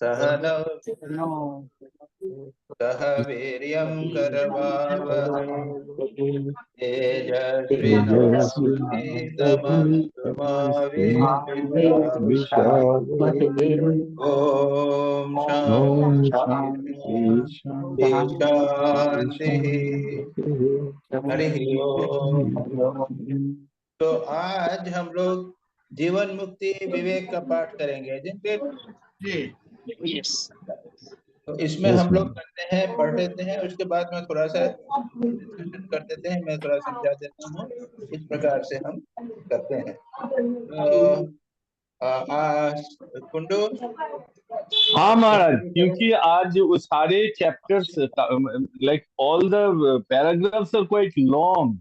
सहनौ सह वीर्यं करवावहै तेजस्विनावधीतमस्तु मा विद्विषावहै। ओम शांति शांति। हरि ओम। तो आज हम लोग जीवन मुक्ति विवेक का पाठ करेंगे जिनके तो इसमें हम लोग करते हैं, पढ़ लेते हैं, उसके बाद में थोड़ा सा डिस्कशन कर देते हैं, मैं थोड़ा समझा देता हूँ। इस प्रकार से हम करते हैं। कुंडू। हाँ महाराज, क्योंकि आज वो सारे chapters like all the paragraphs are quite long,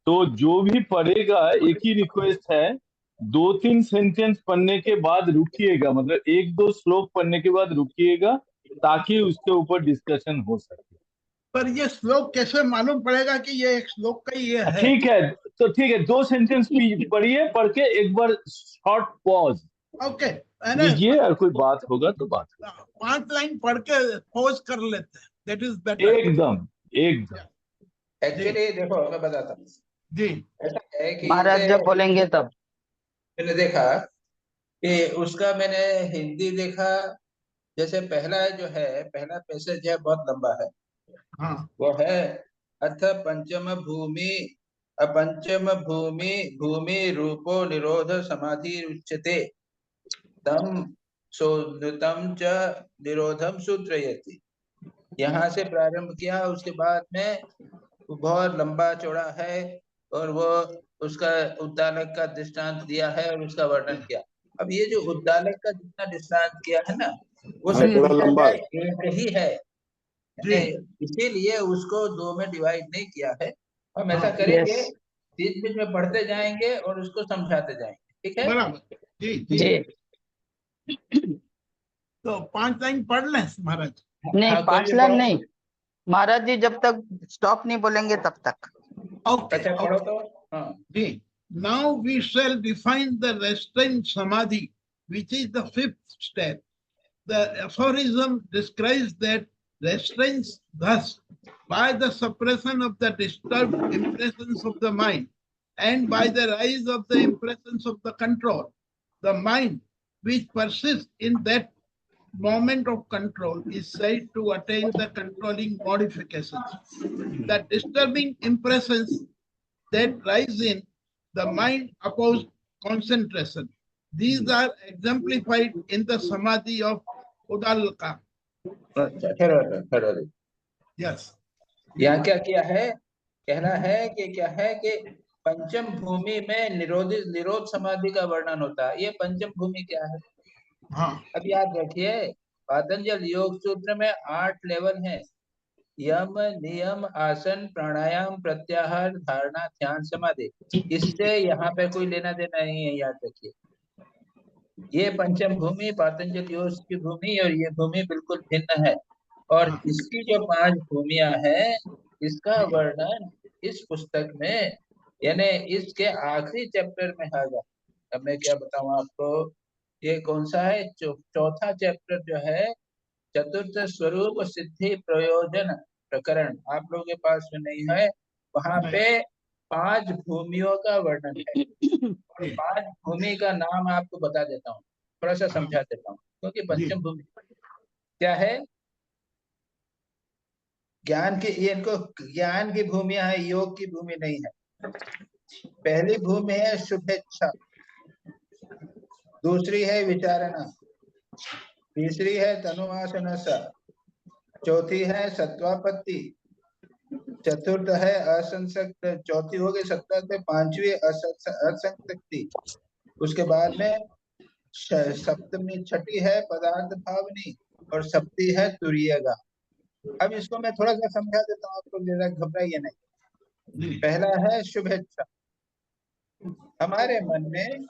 तो जो भी पढ़ेगा एक ही रिक्वेस्ट है, 2-3 सेंटेंस पढ़ने के बाद रुकिएगा, मतलब 1-2 श्लोक पढ़ने के बाद रुकिएगा ताकि उसके ऊपर डिस्कशन हो सके। पर ये श्लोक कैसे मालूम पड़ेगा कि ये एक श्लोक का ये है? ठीक है, तो ठीक है, 2 सेंटेंस पढ़िए, पढ़ के एक बार शॉर्ट पॉज लीजिए, और कोई बात होगा तो बात होगा। 5 लाइन पढ़ के पॉज कर लेते हैं, दैट इज बेटर। एकदम। एक्चुअली देखो मैं बताता हूँ जी। ऐसा है कि महाराज जब बोलेंगे तब मैंने देखा कि उसका मैंने हिंदी देखा, जैसे पहला जो है, पहला पैसेज है, बहुत लंबा है। हाँ। वो है अथ पंचम भूमि अपंचम भूमि भूमि रूपो निरोध समाधि उच्यते तम सोनुतम च निरोधम सूत्रयति। यहाँ से प्रारंभ किया, उसके बाद में बहुत लंबा चौड़ा है, और वो उसका उद्दालक का दृष्टांत दिया है और उसका वर्णन किया। अब ये जो उद्दालक का जितना दृष्टांत किया है ना, वो सब एक ही है, इसीलिए उसको 2 में डिवाइड नहीं किया है। हम ऐसा करेंगे, बीच बीच में पढ़ते जाएंगे और उसको समझाते जाएंगे, ठीक है? बराबर। जी। तो 5 लाइन पढ़ लें महाराज? नहीं, 5 लाइन नहीं महाराज जी, जब तक स्टॉप नहीं बोलेंगे तब तक। अच्छा पढ़ो तो। हाँ जी। Now we shall define the restraint samadhi, which is the 5th step. The aphorism describes that restraints thus by the suppression of the disturbed impressions of the mind and by the rise of the impressions of the control. The mind, which persists in that moment of control, is said to attain the controlling modifications. The disturbing impressions that rise in the mind oppose concentration. These are exemplified in the samadhi of Udalaka. Yes. यहाँ क्या किया है? कहना है कि क्या है कि पंचम भूमि में निरोध समाधि का वर्णन होता है। ये पंचम भूमि क्या है? हाँ। अब याद रखिए, पतंजल योग सूत्र में 8 लेवल हैं। यम, नियम, आसन, प्राणायाम, प्रत्याहार, धारणा, ध्यान, समाधि। इससे यहाँ पे कोई लेना देना नहीं है, याद रखिए। ये पंचम भूमि पतंजल योग की भूमि और ये भूमि बिल्कुल भिन्न है, और इसकी जो 5 भूमियां हैं, इसका वर्णन इस पुस्तक में, यानी इसके आखिरी चैप्टर में है। अब मैं क्या बताऊं आपको, ये कौन सा है? चौथा चैप्टर जो है, चतुर्थ स्वरूप सिद्धि प्रयोजन प्रकरण, आप लोगों के पास में नहीं है। वहां पे 5 भूमियों का वर्णन है, और 5 भूमि का नाम आपको बता देता हूँ, थोड़ा सा समझा देता हूँ, क्योंकि पंचम भूमि क्या है? ज्ञान की, ये इनको ज्ञान की भूमियां है, योग की भूमि नहीं है। पहली भूमि है शुभेच्छा, दूसरी है विचारणा, तीसरी है तनुवासनसा, चौथी है सत्वापत्ति, चतुर्थ है असंसक्त, चौथी हो गई सत्ता, पांचवी असंसक्ति, उसके बाद में सप्तमी, छठी है पदार्थ भावनी, और सप्ती है तुरीयगा। अब इसको मैं थोड़ा सा समझा देता हूँ आपको, जरा घबराइए नहीं। पहला है शुभेच्छा। हमारे मन में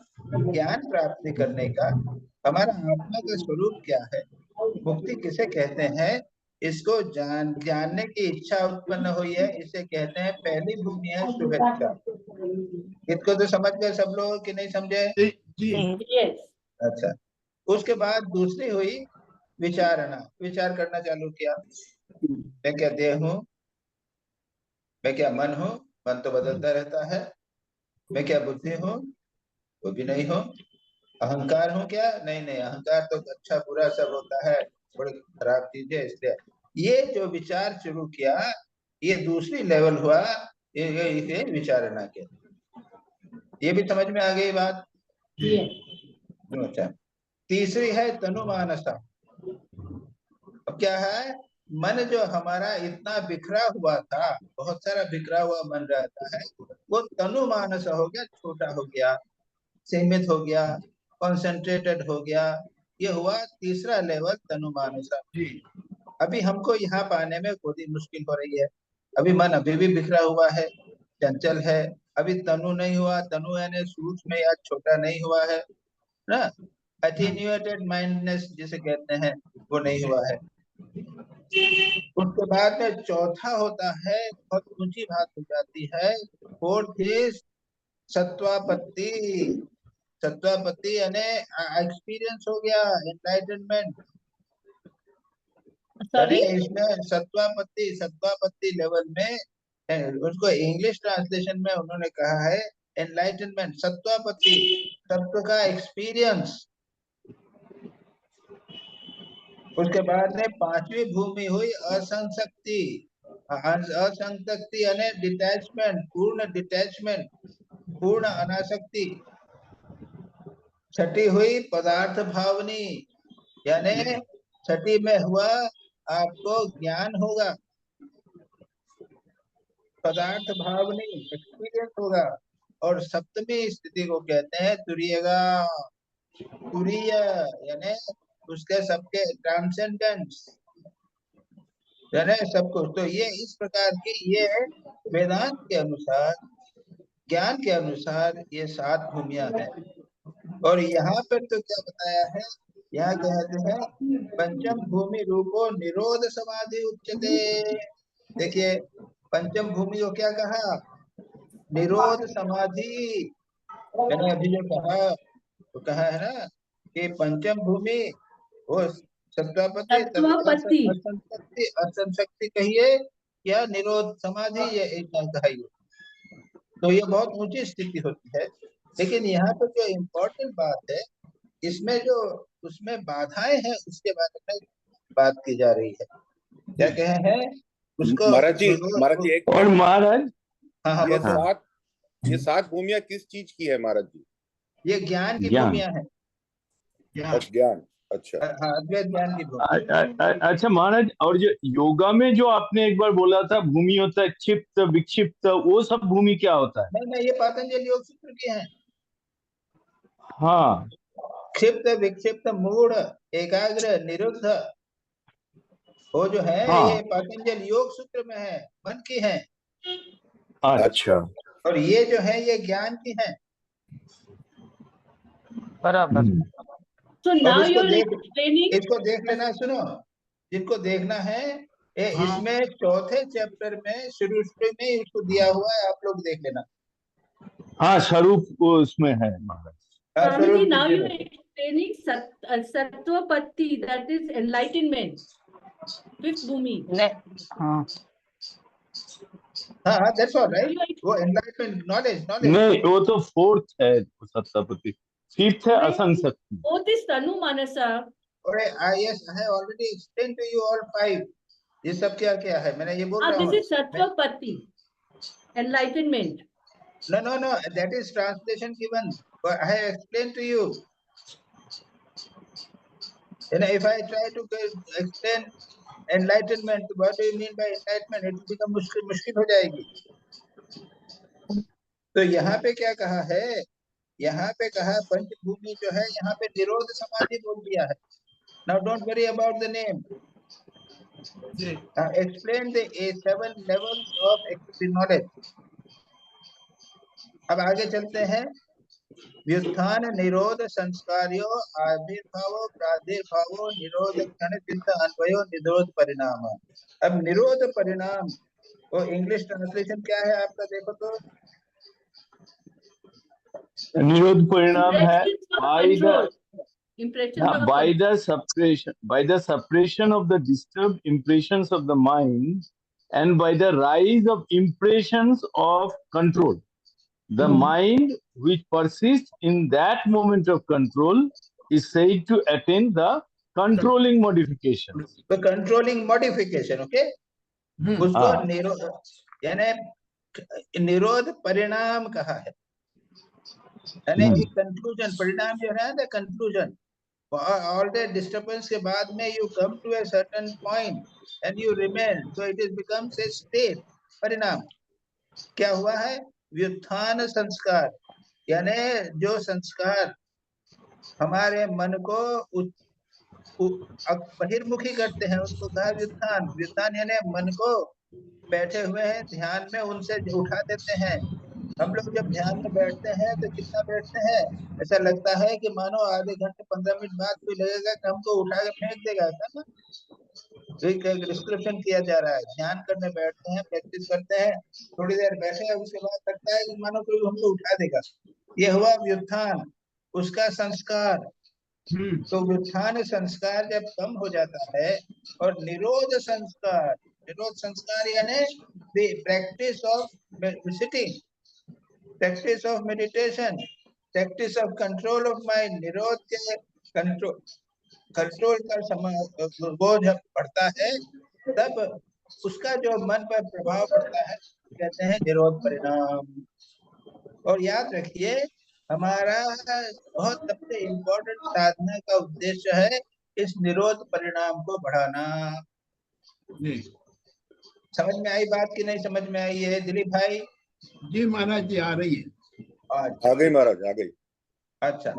ज्ञान प्राप्ति करने का, हमारा आत्मा का स्वरूप क्या है, मुक्ति किसे कहते हैं, इसको जानने की इच्छा उत्पन्न हुई है, इसे कहते हैं पहली भूमि है शुभेच्छा। इसको तो समझ गए सब लोग कि नहीं समझे? जी। अच्छा, उसके बाद दूसरी हुई विचारना, विचार करना चालू किया। मैं क्या देह हूँ, मैं क्या मन हूँ, मन तो बदलता रहता है। मैं क्या बुद्धि हूँ, वो भी नहीं हूँ। अहंकार हूँ क्या, नहीं नहीं, अहंकार तो अच्छा बुरा सब होता है, बड़ी खराब चीज है। इसलिए ये जो विचार शुरू किया, ये दूसरी लेवल हुआ, ये विचारना के। ये भी समझ में आ गई बात। अच्छा, तीसरी है तनुमानसा। अब क्या है, मन जो हमारा इतना बिखरा हुआ था, बहुत सारा बिखरा हुआ मन रहता है, वो तनुमानस हो गया, छोटा हो गया, सीमित हो गया, कॉन्सेंट्रेटेड हो गया। ये हुआ तीसरा लेवल तनुमानसा। अभी हमको यहाँ पाने में थोड़ी मुश्किल हो रही है। अभी मन अभी भी बिखरा हुआ है, चंचल है। अभी तनु नहीं हुआ, तनु यानी सूक्ष्म या छोटा नहीं हुआ है ना, अटेन्यूएटेड माइंडनेस जिसे कहते हैं, वो नहीं हुआ है। उसके बाद में चौथा होता है, बहुत ऊंची बात हो जाती है, फोर्थ इज सत्वापत्ति। सत्वापत्ति यानी एक्सपीरियंस हो गया, एनलाइटनमेंट। यानी इसमें सत्वापत्ति, सत्वापत्ति लेवल में, उसको इंग्लिश ट्रांसलेशन में उन्होंने कहा है एनलाइटनमेंट, सत्वापत्ति, तत्व का एक्सपीरियंस। उसके बाद में पांचवी भूमि हुई असंशक्ति। असंशक्ति यानी डिटैचमेंट, पूर्ण डिटैचमेंट, पूर्ण अनासक्ति। छठी हुई पदार्थ भावनी, यानी छठी में हुआ आपको ज्ञान होगा, पदार्थ भावनी एक्सपीरियंस होगा। और सप्तमी स्थिति को कहते हैं तुरीयगा, तुरीय यानी उसके सबके ट्रांसेंडेंस, यानी सब कुछ। तो ये इस प्रकार की, ये वेदांत के अनुसार, ज्ञान के अनुसार ये 7 भूमियां हैं। और यहाँ पर तो क्या बताया है, यहाँ कहते हैं पंचम भूमि रूपो निरोध समाधि उच्चते। देखिए पंचम भूमि को क्या कहा, निरोध समाधि। मैंने अभी जो कहा, तो कहा है ना कि पंचम भूमि वो सत्तापति, सत्वापत्ति, असंशक्ति, असंशक्ति कहिए या निरोध समाधि, ये एक कहिए। तो ये बहुत ऊंची स्थिति होती है। लेकिन यहाँ पर जो इम्पोर्टेंट बात है, इसमें जो उसमें बाधाएं हैं उसके बारे में बात की जा रही है। क्या कहे हैं उसको, महाराज जी एक और महाराज, हाँ हाँ, ये 7 भूमियां किस चीज की है महाराज जी? ये ज्ञान की ज्ञान। भूमियां हैं। ज्ञान, अच्छा। हाँ, अद्वैत ज्ञान की भूमि। अच्छा महाराज, और जो योगा में जो आपने एक बार बोला था भूमि होता है क्षिप्त विक्षिप्त, वो सब भूमि क्या होता है? नहीं, ये पातंजलि योग सूत्र की है। हाँ, क्षिप्त विक्षिप्त मूढ़ एकाग्र निरुद्ध, वो जो है हाँ, ये पातंजलि योग सूत्र में है, मन की है। अच्छा। और ये जो है ये ज्ञान की है। बराबर। So now you're explaining. इसको देख लेना, सुनो, जिनको देखना है इसमें चौथे चैप्टर में शुरू में इसको दिया हुआ है, आप लोग देख लेना। हाँ, स्वरूप उसमें है महाराज। Swamiji, now you are explaining Sattvapatti, that is enlightenment, fifth bhumi. हाँ, हाँ, that's all right. वो enlightenment, knowledge. नहीं, वो तो फोर्थ है सत्तापति, फिफ्थ है असंशक्ति। Both is Tanu Manasa. Yes, I have already explained to you all 5. ये सब क्या क्या है, मैंने ये बोल रहा हूँ। This is Sattvapatti, enlightenment. No, that is translation given. I have explained to you. And if I try to explain enlightenment, what do you mean by enlightenment? It will become मुश्किल हो जाएगी। तो यहाँ पे क्या कहा है, यहाँ पे कहा पंचभूमि जो है, यहाँ पे निरोध समाधि बोल दिया है। Now don't worry about the name. Explain the 7 levels of knowledge. अब आगे चलते हैं। व्युत्थान निरोध संस्कार्यो आविर्भावो प्रादुर्भावो निरोध क्षण चित्त अन्वयो निरोध परिणाम। अब निरोध परिणाम, वो इंग्लिश ट्रांसलेशन क्या है आपका, देखो तो। निरोध परिणाम है impressions of by the suppression of the disturbed impressions of the mind and by the rise of impressions of control, the mind which persists in that moment of control is said to attain the controlling modifications. तो controlling modification, okay, उसको हाँ। निरोध यानी निरोध परिणाम कहा है, यानी एक कंक्लूजन, परिणाम जो है ना, कंक्लूजन, all the disturbance के बाद में you come to a certain point and you remain, so it is becomes a state, परिणाम। क्या हुआ है? व्युत्थान संस्कार, यानी जो संस्कार हमारे मन को बहिर्मुखी करते हैं उसको कहा व्युत्थान। व्युत्थान यानी मन को बैठे हुए हैं ध्यान में, उनसे उठा देते हैं। हम लोग जब ध्यान में बैठते हैं तो कितना बैठते हैं, ऐसा लगता है कि मानो आधे घंटे 15 मिनट बाद कोई लगेगा कि हमको उठा के फेंक देगा, ऐसा ना एक डिस्क्रिप्शन किया जा रहा है। ध्यान करने बैठते हैं, प्रैक्टिस करते हैं, थोड़ी देर बैठे हैं, उसके बाद लगता है कि मानो कोई हमको उठा देगा, ये हुआ व्युत्थान, उसका संस्कार। तो व्युत्थान संस्कार जब कम हो जाता है और निरोध संस्कार यानी practice of sitting, practice of meditation, practice of control of mind, निरोध के कंट्रोल का वो जब बढ़ता है तब उसका जो मन पर प्रभाव पड़ता है कहते हैं निरोध परिणाम। और याद रखिए हमारा बहुत सबसे इम्पोर्टेंट साधना का उद्देश्य है इस निरोध परिणाम को बढ़ाना। समझ में आई बात कि नहीं समझ में आई है दिलीप भाई? जी महाराज जी, आ रही है। आ गई महाराज, आ गई। अच्छा,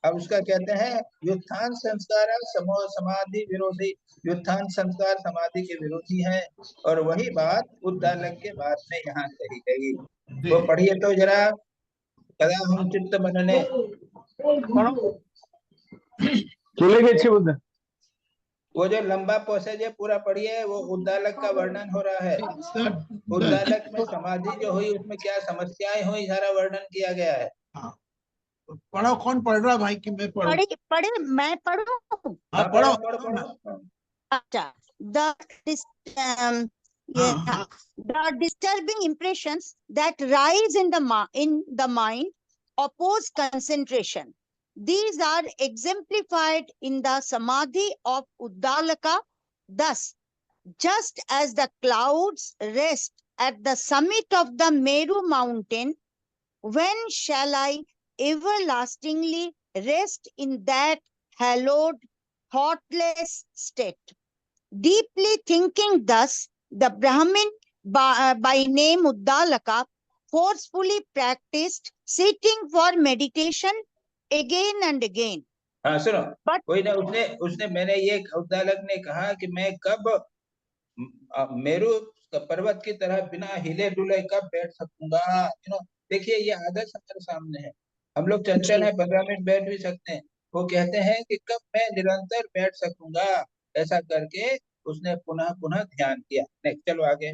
अब उसका कहते हैं व्युत्थान संस्कार समाधि विरोधी, व्युत्थान संस्कार समाधि के विरोधी है, और वही बात उद्दालक के बाद में यहाँ कही गई। वो पढ़िए तो जरा, कदा हम चित्त बनने चले गए छे बुद्ध। वो जो लंबा पैसेज है पूरा पढ़िए, वो उद्दालक का वर्णन हो रहा है। उद्दालक में समाधि जो हुई उसमें क्या समस्याएं हुई सारा वर्णन किया गया है। पढ़ो, कौन पढ़ रहा भाई कि मैं पढ़ूं? पढ़े मैं पढ़ूं? हाँ, पढ़ो। अच्छा, the disturbing impressions that rise in the mind oppose concentration. These are exemplified in the samadhi of Uddalaka. Thus, just as the clouds rest at the summit of the Meru mountain, when shall I everlastingly rest in that hallowed, thoughtless state? Deeply thinking thus, the Brahmin by name Uddalaka forcefully practiced sitting for meditation again and again. हाँ सुनो, कोई ना, उसने मैंने ये उद्दालक ने कहा कि मैं कब मेरू पर्वत की तरह बिना हिले डुले कब बैठ सकूंगा। देखिए ये आदर्श हमारे सामने है। हम लोग चंचल है, 15 मिनट बैठ भी सकते हैं। वो कहते हैं कि कब मैं निरंतर बैठ सकूंगा, ऐसा करके उसने पुनः पुनः ध्यान किया। नेक्स्ट चलो आगे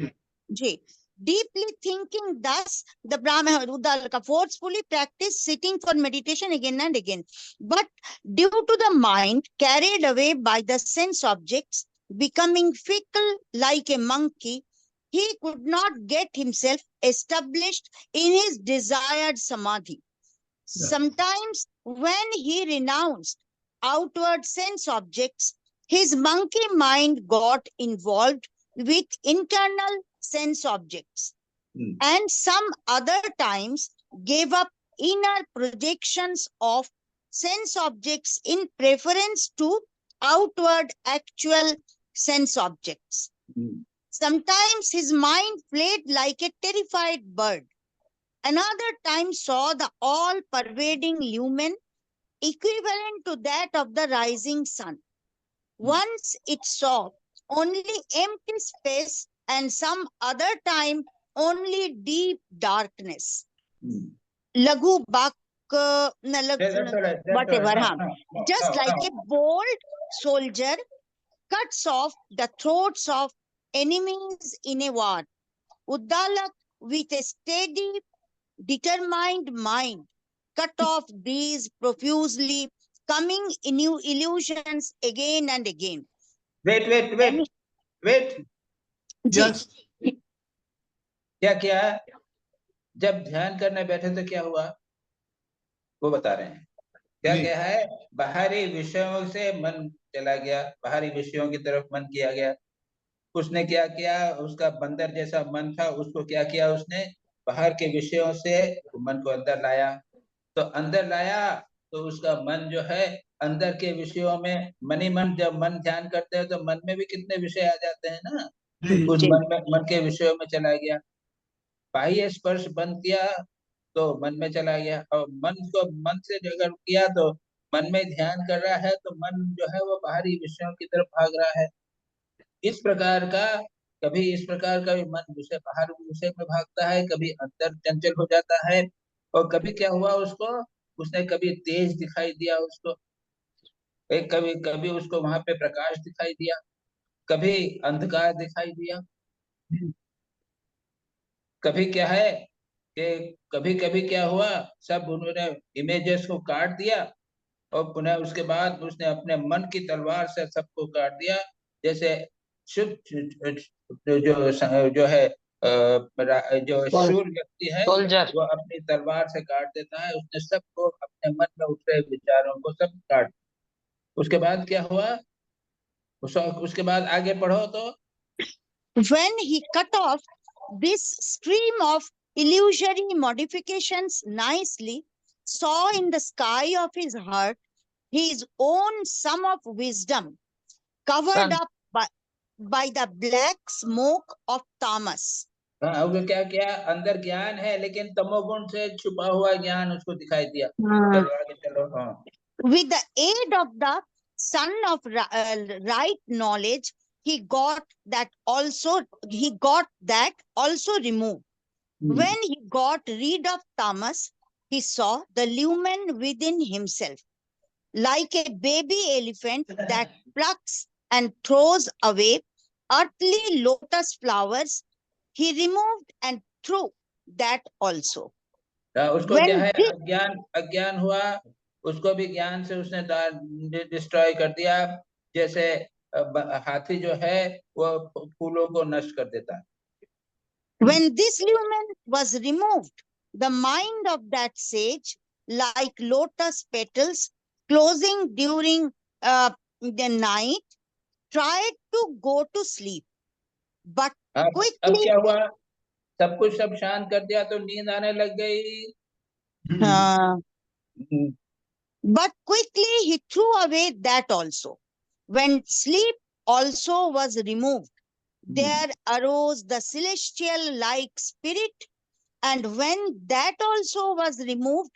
जी। Deeply thinking thus, the Brahmana Uddalaka forcefully practiced sitting for meditation again and again. But due to the mind carried away by the sense objects, becoming fickle like a monkey, he could not get himself established in his desired samadhi. Sometimes when he renounced outward sense objects, his monkey mind got involved with internal sense objects, and some other times gave up inner projections of sense objects in preference to outward actual sense objects. Sometimes his mind fled like a terrified bird. Another time saw the all-pervading lumen equivalent to that of the rising sun. Once it saw only empty space, and some other time only deep darkness. Laghu bak, whatever. Just like a bold soldier cuts off the throats of enemies in a war, Uddalak with a steady, determined mind cut off these profusely coming in new illusions again and again. Wait जी, Yes. क्या किया? जब ध्यान करने बैठे तो क्या हुआ वो बता रहे हैं। क्या जी। क्या है? बाहरी विषयों से मन चला गया, बाहरी विषयों की तरफ मन किया गया। उसने क्या किया? उसका बंदर जैसा मन था, उसको क्या किया उसने? बाहर के विषयों से मन को अंदर लाया। तो अंदर लाया तो उसका मन जो है अंदर के विषयों में मन ही मन, जब मन ध्यान करते हैं तो मन में भी कितने विषय आ जाते हैं ना, जी। उस जी। मन के विषयों में चला गया। बाह्य स्पर्श बंद किया तो मन में चला गया, और मन से अगर किया तो मन में ध्यान कर रहा है तो मन जो है वो बाहरी विषयों की तरफ भाग रहा है। इस प्रकार का, कभी इस प्रकार का भी मन विषय बाहर विषय में भागता है, कभी अंदर चंचल हो जाता है। और कभी क्या हुआ उसको, उसने कभी तेज दिखाई दिया उसको, एक कभी कभी उसको वहां पे प्रकाश दिखाई दिया, कभी अंधकार दिखाई दिया। कभी क्या है कि कभी कभी क्या हुआ, सब उन्होंने इमेजेस को काट दिया और पुनः उसके बाद उसने अपने मन की तलवार से सबको काट दिया। जैसे शुद्ध जो है जो शूर व्यक्ति है सोल्जर। वो अपनी तलवार से काट देता है, उसने सबको अपने मन में उठ रहे विचारों को सब काट। उसके बाद क्या हुआ? उसके बाद आगे पढ़ो तो। When he cut off this stream of illusory modifications nicely, saw in the sky of his heart his own sum of wisdom covered Sun. up by the black smoke of tamas. हाँ, वो क्या किया? अंदर ज्ञान है लेकिन तमोगुण से छुपा हुआ ज्ञान उसको दिखाई दिया। चलो आगे चलो। हाँ, With the aid of the sun of right knowledge, he got that also removed. When he got rid of tamas, he saw the lumen within himself, like a baby elephant that plucks and throws away earthly lotus flowers. He removed and threw that also. उसको क्या When है? this अज्ञान हुआ, उसको भी ज्ञान से उसने डिस्ट्रॉय कर दिया। जैसे हाथी जो है वो फूलों को नष्ट कर देता है। When this lumen was removed, the mind of that sage, like lotus petals closing during the night, tried to go to sleep. But अब quickly, क्या हुआ? सब कुछ सब शांत कर दिया तो नींद आने लग गई। uh, but quickly he threw away that also. When sleep also was removed, there arose the celestial like spirit. And when that also was removed,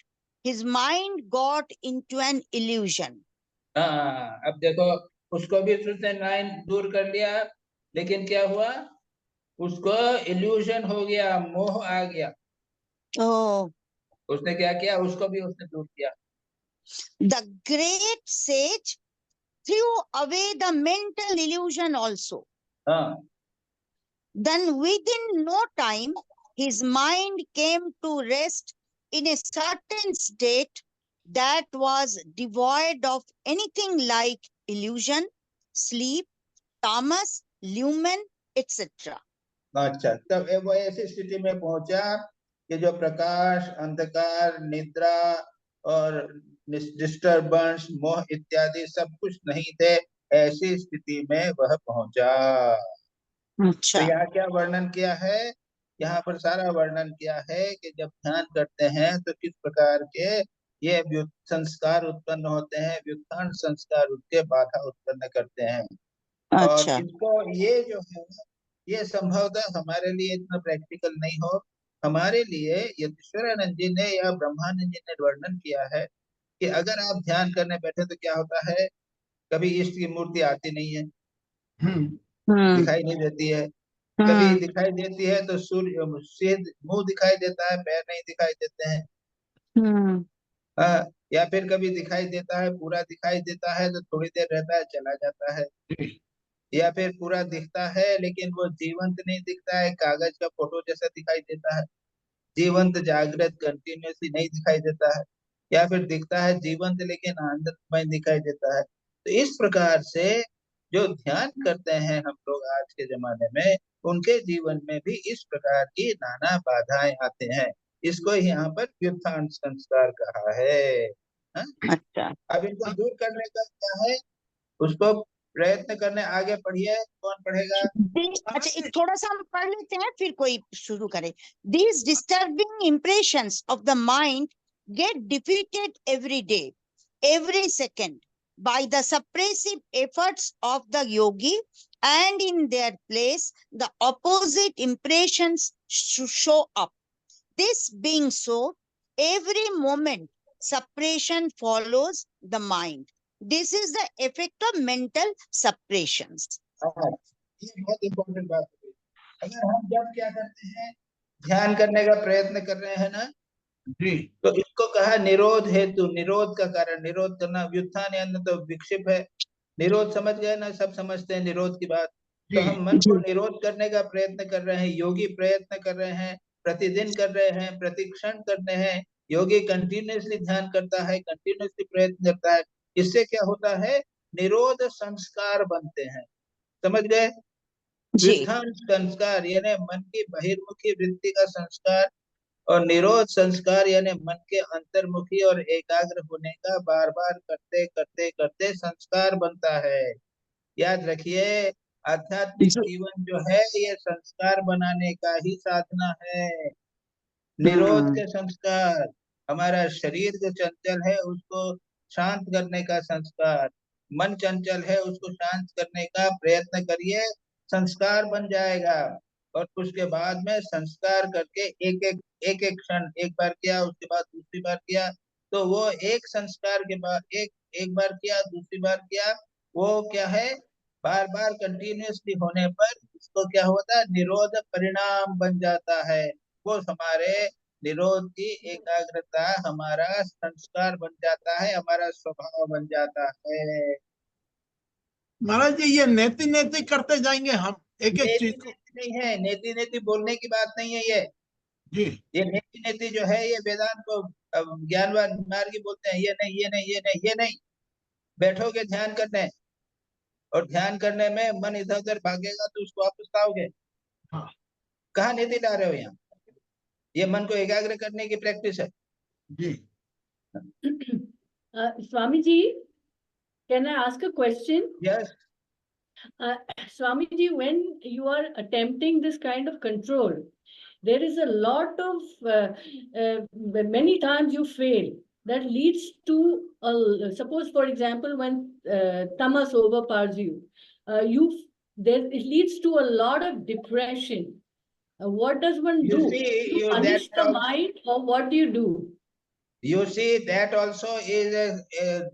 his mind got into an illusion. हाँ, अब देखो, उसको भी उसने line दूर कर लिया, लेकिन क्या हुआ? उसको इल्यूजन हो गया, मोह आ गया। Oh, उसने क्या किया? उसको भी उसने दूर किया। the great sage threw away the mental illusion also. हाँ, Then within no time, his mind came to rest in a certain state that was devoid of anything like illusion, sleep, tamas, lumen, etc. अच्छा, तब वो ऐसी स्थिति में पहुंचा कि जो प्रकाश, अंधकार, निद्रा और डिस्टर्बेंस, मोह इत्यादि सब कुछ नहीं थे। ऐसी स्थिति में वह पहुंचा। तो यहाँ क्या वर्णन किया है? यहाँ पर सारा वर्णन किया है कि जब ध्यान करते हैं तो किस प्रकार के ये संस्कार उत्पन्न होते हैं, व्युत्थान संस्कार उसके बाधा उत्पन्न करते हैं। और इसको ये जो है ये संभवतः हमारे लिए इतना प्रैक्टिकल नहीं हो। हमारे लिए यतीश्वरानंद जी ने या ब्रह्मानंद जी ने वर्णन किया है कि अगर आप ध्यान करने बैठे तो क्या होता है, कभी इष्ट की मूर्ति आती नहीं है, दिखाई नहीं देती है। कभी दिखाई देती है तो सूर्य मुंह दिखाई देता है, पैर नहीं दिखाई देते हैं। या फिर कभी दिखाई देता है, पूरा दिखाई देता है तो थोड़ी देर रहता है, चला जाता है। या फिर पूरा दिखता है लेकिन वो जीवंत नहीं दिखता है, कागज का फोटो जैसा दिखाई देता है, जीवंत जागृत कंटिन्यूसली नहीं दिखाई देता है। या फिर दिखता है जीवंत लेकिन आनंदमय दिखाई देता है। तो इस प्रकार से जो ध्यान करते हैं हम लोग आज के जमाने में, उनके जीवन में भी इस प्रकार की नाना बाधाएं आते हैं। इसको यहाँ पर व्युत्थान संस्कार कहा है। हाँ? अच्छा, अब इनको दूर करने का क्या है, उसको प्रयत्न करने आगे पढ़िए। कौन पढ़ेगा? अच्छा, एक थोड़ा सा हम पढ़ लेते हैं फिर कोई शुरू करे। These disturbing impressions of the mind get defeated every day, every second by the suppressive efforts of the yogi, and in their place the opposite impressions show up. This being so, every moment suppression follows the mind. This is the effect of mental suppressions. हाँ, ये बहुत important बात है। अगर हम जब क्या करते हैं, ध्यान करने का प्रयत्न कर रहे हैं ना, जी, तो इसको कहा निरोध हेतु, निरोध का कारण, निरोध करना। व्युत्थान यानी तो विक्षेप है, निरोध समझ गए ना, सब समझते हैं निरोध की बात। तो हम मन को निरोध करने का प्रयत्न कर रहे हैं, योगी प्रयत्न कर रहे हैं, प्रतिदिन कर रहे हैं, प्रतिक्षण करते हैं। योगी कंटिन्यूअसली ध्यान करता है, कंटिन्यूअसली प्रयत्न करता है। इससे क्या होता है, निरोध संस्कार बनते हैं। समझ गए? व्युत्थान संस्कार यानी मन की बहिर्मुखी वृत्ति का संस्कार, और निरोध संस्कार यानी मन के अंतर्मुखी और एकाग्र होने का बार बार करते करते करते संस्कार बनता है। याद रखिए, आध्यात्मिक जीवन जो है ये संस्कार बनाने का ही साधना है। निरोध के संस्कार, हमारा शरीर जो चंचल है उसको शांत करने का संस्कार, मन चंचल है उसको शांत करने का प्रयत्न करिए, संस्कार बन जाएगा। और उसके बाद में संस्कार करके एक एक क्षण, एक बार किया उसके बाद दूसरी बार किया, तो वो एक संस्कार के बाद एक बार किया, दूसरी बार किया, वो क्या है, बार बार कंटिन्यूअसली होने पर उसको क्या होता है, निरोध परिणाम बन जाता है। वो हमारे निरोध की एकाग्रता हमारा संस्कार बन जाता है, हमारा स्वभाव बन जाता है। महाराज जी ये नेति नेति करते जाएंगे हम एक एक चीज को। नहीं है, नेति नेति बोलने की बात नहीं है ये। जी, ये नेति नेति जो है ये वेदांत को ज्ञानवान मार्गी बोलते हैं। ये नहीं, ये नहीं, ये नहीं, ये नहीं। बैठोगे ध्यान करने, और ध्यान करने में मन इधर उधर भागेगा तो उसको वापस लाओगे। हाँ। कहाँ नीति ला रहे हो यहाँ? ये मन को एकाग्र करने की प्रैक्टिस है। जी। Swamiji, can I ask a question? Yes. Swamiji, when you are attempting this kind of control, there is a lot of many times you fail. That leads to suppose, for example, when tamas overpowers you, it leads to a lot of depression. What does one do? You punish the mind, or what do you do? You see, that also is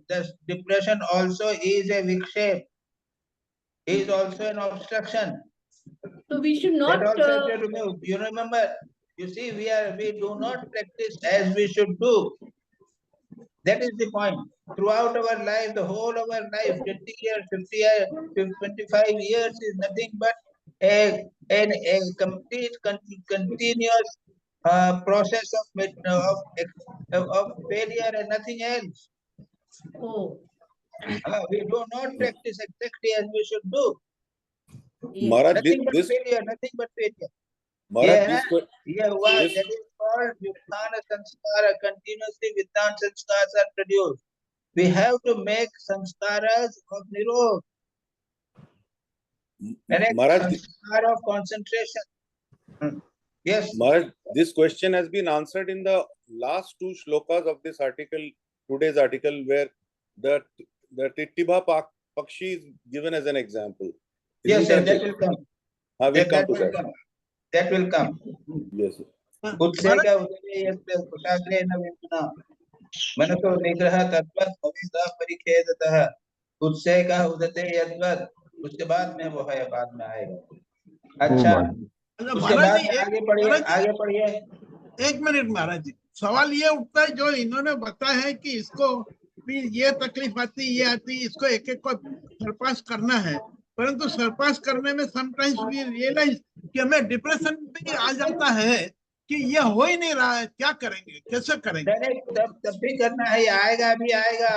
the depression also is a vikshep, is also an obstruction. So we should not. That also have to remove. You remember, you see, we do not practice as we should do. That is the point. Throughout our life, the whole of our life, 20 years, 50 years, 25 years is nothing but a complete continuous process of failure and nothing else. Oh. We do not practice exactly as we should do. Yes. Maharaj, Nothing but this failure, nothing but failure. Maharaj, That is called Vyutthana Sanskara. Continuously Vyutthana Sanskaras are produced. We have to make Sanskaras of Nirodha. Maharaj, Sanskara of concentration. Yes. Maharaj, this question has been answered in the last two shlokas of this article, today's article, where the Titibha Pakshi is given as an example. Yes, sir, that will come. We'll come to that. That will come. Yes, sir. उत्सेक उदये यस्य कुशाग्रेण विमुना मनसो निग्रह तद्वत् भविता परिखेदतः उत्सेक उदते यद्वत्। उसके बाद में वो है, बाद में आएगा। अच्छा, उसके बाद में आगे पढ़िए। एक मिनट महाराज जी, सवाल ये उठता है जो इन्होंने बताया है कि इसको भी ये तकलीफ आती, ये आती, इसको एक एक को सरपास करना है, परंतु सरपास करने में समटाइम्स वी रियलाइज कि हमें डिप्रेशन भी आ जाता है, कि ये हो ही नहीं रहा है, क्या करेंगे, कैसे करेंगे? नहीं, तब भी करना है, ये आएगा, अभी आएगा।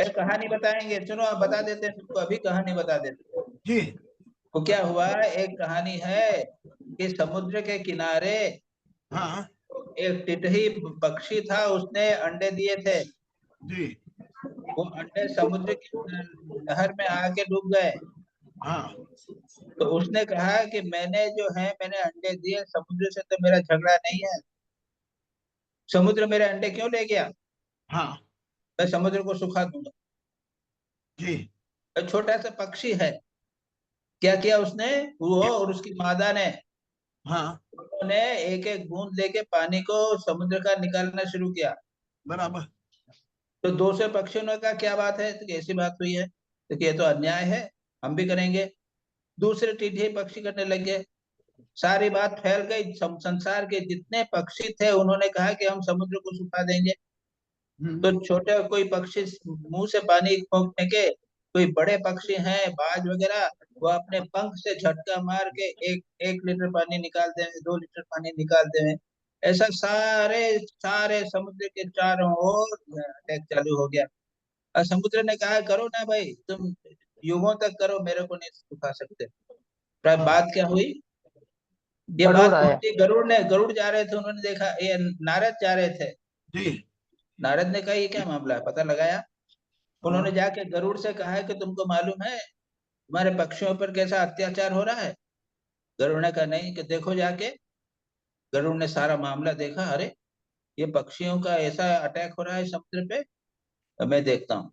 एक कहानी बताएंगे, सुनो, आप बता देते हैं तुमको, अभी कहानी बता देते हैं। जी। वो क्या हुआ, एक कहानी है कि समुद्र के किनारे हाँ एक टिटही पक्षी था, उसने अंडे दिए थे। जी। वो अंडे समुद्र की लहर में आके डूब गए। हाँ तो उसने कहा कि मैंने अंडे दिए, समुद्र से तो मेरा झगड़ा नहीं है, समुद्र मेरे अंडे क्यों ले गया, हाँ मैं समुद्र को सुखा दूंगा। जी। तो छोटा सा पक्षी है, क्या किया उसने, वो और उसकी मादा ने, हाँ उन्होंने एक एक बूंद लेके पानी को समुद्र का निकालना शुरू किया। बराबर। तो दूसरे पक्षियों ने कहा क्या बात है, तो कैसी बात हुई है, तो ये तो अन्याय है, हम भी करेंगे। दूसरे टीढ़े पक्षी करने लगे, सारी बात फैल गई, संसार के जितने पक्षी थे उन्होंने कहा कि हम समुद्र को सुखा देंगे। तो छोटे कोई पक्षी मुंह से पानी खोंकने के, कोई बड़े पक्षी हैं बाज वगैरह, वो अपने पंख से झटका मार के 1 लीटर पानी निकाल दे, 2 लीटर पानी निकाल दे। ऐसा सारे सारे समुद्र के चारों ओर अटैक चालू हो गया। और समुद्र ने कहा करो ना भाई, तुम युगों तक करो, मेरे को नहीं सुखा सकते। पर बात क्या हुई, ये बात गरुड़ आया। पहुंची गरुड़ जा रहे थे, उन्होंने देखा, ये नारद जा रहे थे। जी। नारद ने कहा ये क्या मामला है, पता लगाया। उन्होंने हाँ जाके गरुड़ से कहा है कि तुमको मालूम है तुम्हारे पक्षियों पर कैसा अत्याचार हो रहा है। गरुड़ ने कहा नहीं, कि देखो जाके। गरुड़ ने सारा मामला देखा, अरे ये पक्षियों का ऐसा अटैक हो रहा है समुद्र पे, तो मैं देखता हूँ।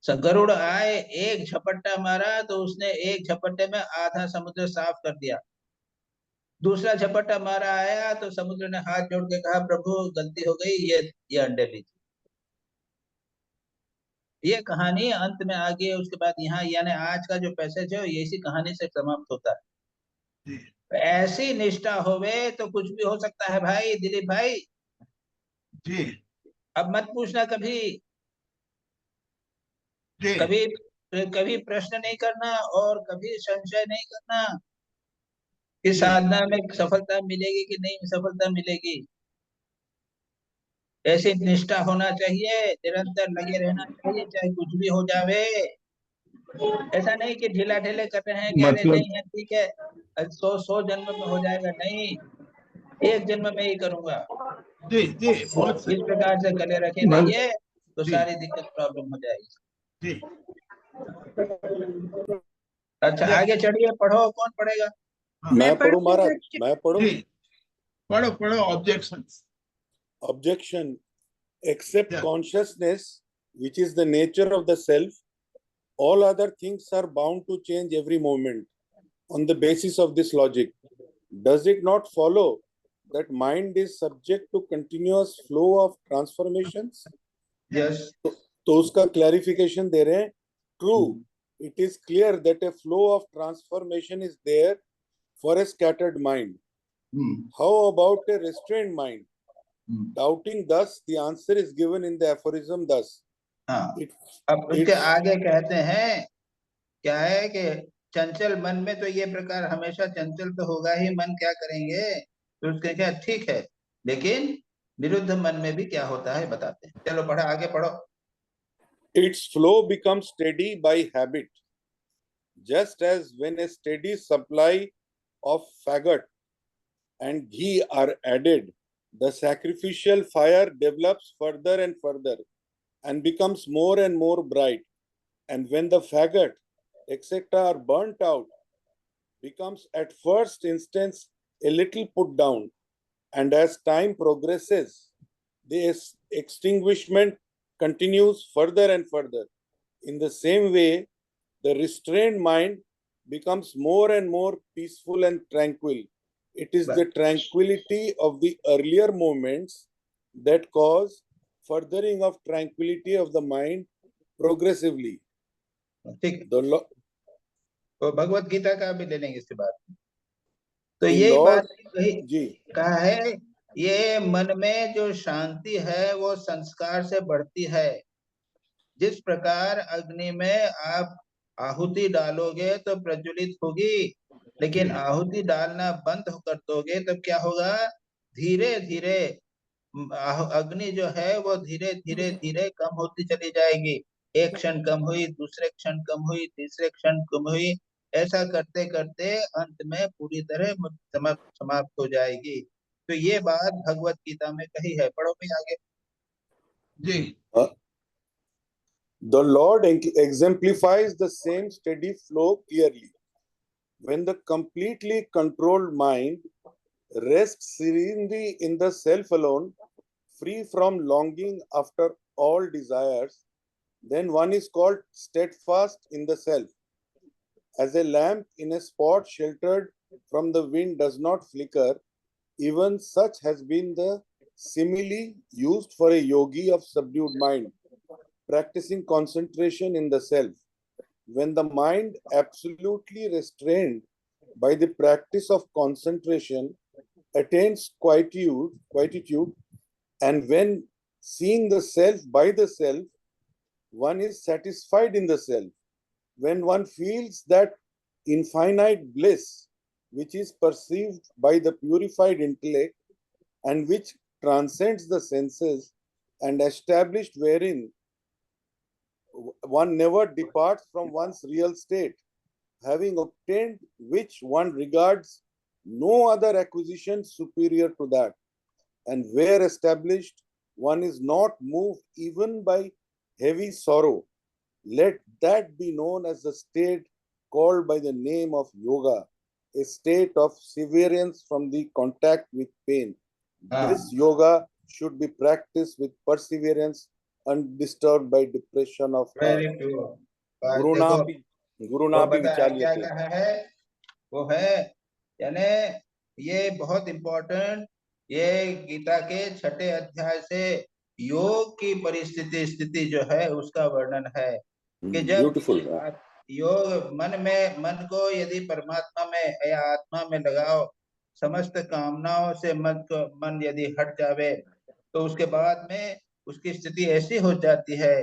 गरुड़ आए, एक झपट्टा मारा तो उसने एक झपट्टे में आधा समुद्र साफ कर दिया। दूसरा झपट्टा मारा आया तो समुद्र ने हाथ जोड़ के कहा प्रभु गलती हो गई, ये अंडे लीजिए। ये कहानी अंत में आ गई है। उसके बाद यहाँ यानी आज का जो पैसेज है ये इसी कहानी से समाप्त होता है। जी। तो ऐसी निष्ठा होवे तो कुछ भी हो सकता है भाई, दिलीप भाई। जी। अब मत पूछना कभी, जी। कभी कभी प्रश्न नहीं करना और कभी संशय नहीं करना कि जी। साधना में सफलता मिलेगी कि नहीं सफलता मिलेगी। ऐसी निष्ठा होना चाहिए, निरंतर लगे रहना चाहिए, चाहे कुछ भी हो जावे। ऐसा नहीं कि ढीला ढीले कर रहे हैं, कह रहे मतलब नहीं है ठीक है, 100 जन्म में हो जाएगा, नहीं, एक जन्म में ही करूंगा। जी। जी बहुत इस सही। प्रकार से गले रखे मत, रहिए तो जी। सारी दिक्कत प्रॉब्लम हो जाएगी। जी। अच्छा यस। आगे चढ़िए, पढ़ो, कौन पढ़ेगा। हाँ मैं पढ़ू महाराज, मैं पढ़ू। जी। पढ़ो पढ़ो। Objections. Objection. Except Yeah. consciousness, which is the nature of the self, all other things are bound to change every moment. On the basis of this logic, does it not follow that mind is subject to continuous flow of transformations? Yes. तो उसका clarification दे रहे हैं. True, it is clear that a flow of transformation is there for a scattered mind. How about a restrained mind? Doubting thus, the answer is given in the aphorism thus. हाँ, अब उसके आगे कहते हैं क्या है कि चंचल मन में तो ये प्रकार हमेशा चंचल तो होगा ही, मन क्या करेंगे, तो उसके क्या ठीक है, लेकिन विरुद्ध मन में भी क्या होता है बताते हैं। चलो पढ़ो, आगे पढ़ो। Its flow becomes steady by habit, just as when a steady supply of faggot and ghee are added, the sacrificial fire develops further and further and becomes more and more bright. And when the faggot, etc., are burnt out, becomes at first instance a little put down, and as time progresses, the extinguishment continues further and further. In the same way, the restrained mind becomes more and more peaceful and tranquil. It is the tranquility of the earlier moments that cause furthering of tranquility of the mind progressively. ठीक, The law, तो भगवत गीता का भी ले लेंगे इसके बाद। तो the यही Lord, बात कही जी, कहा है, ये मन में जो शांति है वो संस्कार से बढ़ती है। जिस प्रकार अग्नि में आप आहुति डालोगे तो प्रज्वलित होगी, लेकिन आहुति डालना बंद कर दोगे तब क्या होगा, धीरे धीरे अग्नि जो है वो धीरे धीरे धीरे कम होती चली जाएगी। एक क्षण कम हुई, दूसरे क्षण कम हुई, तीसरे क्षण कम हुई, ऐसा करते करते अंत में पूरी तरह समाप्त हो जाएगी। तो ये बात भगवत गीता में कही है। पढ़ो भी आगे जी। The Lord exemplifies the same steady flow clearly. When the completely controlled mind rests serenely in the self alone, free from longing after all desires, then one is called steadfast in the self. As a lamp in a spot sheltered from the wind does not flicker, even such has been the simile used for a yogi of subdued mind, practicing concentration in the self. When the mind, absolutely restrained by the practice of concentration, attains quietude, and when seeing the self by the self, one is satisfied in the self. When one feels that infinite bliss which is perceived by the purified intellect and which transcends the senses and established wherein one never departs from one's real state, having obtained which one regards no other acquisition superior to that, and where established one is not moved even by heavy sorrow, let that be known as the state called by the name of yoga, a state of severance from the contact with pain. This yoga should be practiced with perseverance, undisturbed by depression of heart. Very true. गुरुनापि वो पता है क्या विचाल्यते। कहा है, वो है यानी ये बहुत इंपॉर्टेंट, ये गीता के 6ठे अध्याय से योग की परिस्थिति स्थिति जो है उसका वर्णन है कि जब ब्यूटीफुल। योग मन को यदि परमात्मा में या आत्मा में लगाओ, समस्त कामनाओं से मन यदि हट जावे तो उसके बाद में उसकी स्थिति ऐसी हो जाती है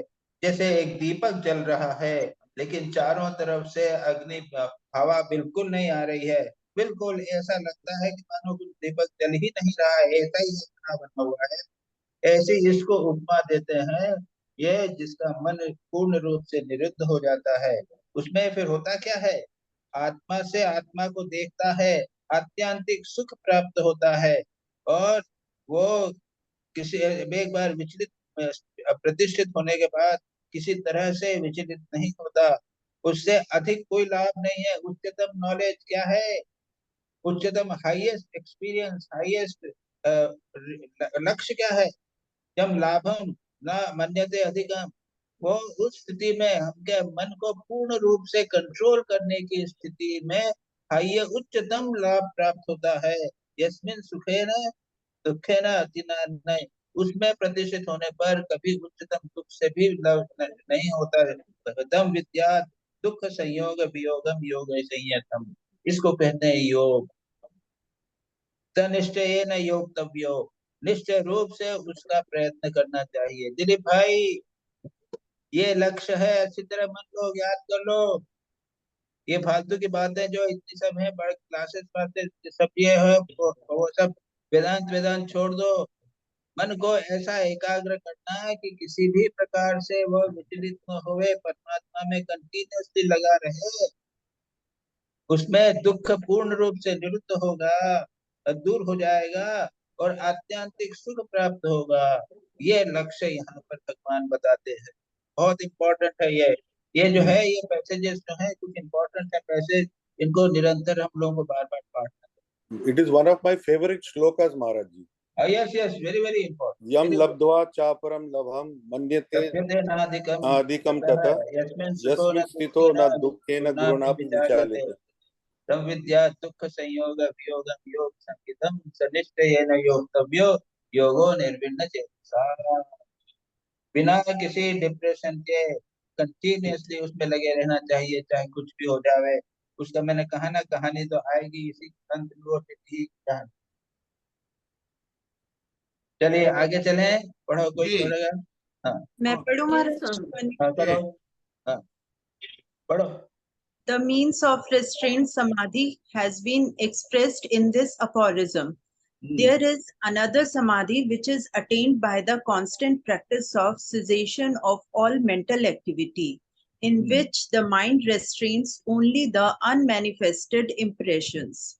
जैसे एक दीपक जल रहा है लेकिन चारों तरफ से अग्नि हवा बिल्कुल नहीं आ रही है, बिल्कुल ऐसा लगता है कि मानो कुछ दीपक जल ही नहीं रहा है, ऐसा ही बना हुआ है। ऐसे इसको उपमा देते हैं, ये जिसका मन पूर्ण रूप से निरुद्ध हो जाता है उसमें फिर होता क्या है, आत्मा से आत्मा को देखता है, आत्यांतिक सुख प्राप्त होता है और वो किसी एक बार विचलित प्रतिष्ठित होने के बाद किसी तरह से विचलित नहीं होता, उससे अधिक कोई लाभ नहीं है। उच्चतम नॉलेज क्या है, उच्चतम हाईएस्ट एक्सपीरियंस, हाईएस्ट लक्ष्य क्या है, जब लाभम न मन्यते अधिकम, वो उस स्थिति में हमके मन को पूर्ण रूप से कंट्रोल करने की स्थिति में हाईए उच्चतम लाभ प्राप्त होता है। यस्मिन सुखे न दुखे न अतिना, उसमें प्रतिष्ठित होने पर कभी उच्चतम सुख से भी लाभ नहीं होता है। तम विद्या दुख संयोग वियोगम योग संयतम, इसको कहते हैं योग। तनिश्चय न योगतव्यो, निश्चय रूप से उसका प्रयत्न करना चाहिए। दिलीप भाई ये लक्ष्य है, अच्छी तरह मन को याद कर लो। ये फालतू की बातें जो इतनी सब है, बड़े क्लासेस बातें सब ये है वो सब वेदांत छोड़ दो। मन को ऐसा एकाग्र करना है कि किसी भी प्रकार से वो विचलित न होवे, परमात्मा में कंटिन्यूसली लगा रहे, उसमें दुख पूर्ण रूप से निवृत्त होगा, दूर हो जाएगा और आत्यांतिक सुख प्राप्त होगा। ये लक्ष्य यहाँ पर भगवान बताते हैं, बहुत इंपॉर्टेंट है ये जो है, ये पैसेजेस जो है कुछ इंपॉर्टेंट है पैसेज, इनको निरंतर हम लोगों को बार बार पढ़ना। It is one of my favorite shlokas, Maharaj ji. yes, very important. यम लब्ध्वा चापरम लभम मन्यते नाधिकम तथा यस्मिन् स्थितो न दुःखेन गुरुणापि विचाल्यते। तम विद्या दुख संयोग वियोगम योग संगीतम सनिश्चयेन योगतव्यो योगो निर्विण्ण चेतसा, बिना किसी डिप्रेशन के कंटिन्यूअसली उसमें लगे रहना चाहिए, चाहे कुछ भी हो जावे। उसका मैंने कहा ना, कहानी तो आएगी इसी अंत में ठीक कहानी। चलिए आगे चले, पढ़ो, कोई पढ़ेगा? हाँ मैं पढ़ूं महाराज? हाँ चलो, हाँ पढ़ो। The means of restrained samadhi has been expressed in this aphorism. There is another samadhi which is attained by the constant practice of cessation of all mental activity, in which the mind restrains only the unmanifested impressions.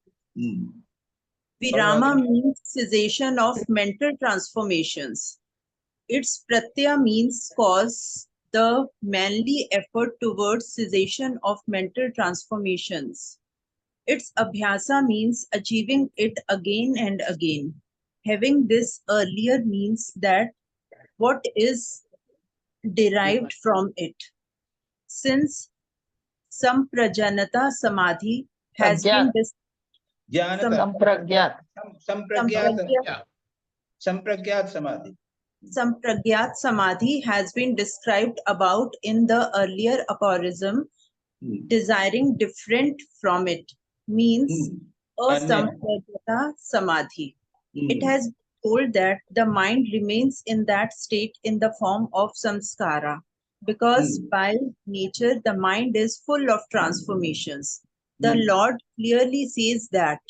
Virama means cessation of mental transformations. Its pratyaya means cause, the manly effort towards cessation of mental transformations. Its abhyasa means achieving it again and again. Having this earlier means that what is derived from it. Since Samprajanata Samadhi has been ज्ञानता संप्रज्ञात संप्रज्ञात समाधि. Sampragyat Samadhi has been described about in the earlier aphorism. Desiring different from it means asampragyata samadhi. It has been told that the mind remains in that state in the form of samskara, because by nature the mind is full of transformations. The Lord clearly says that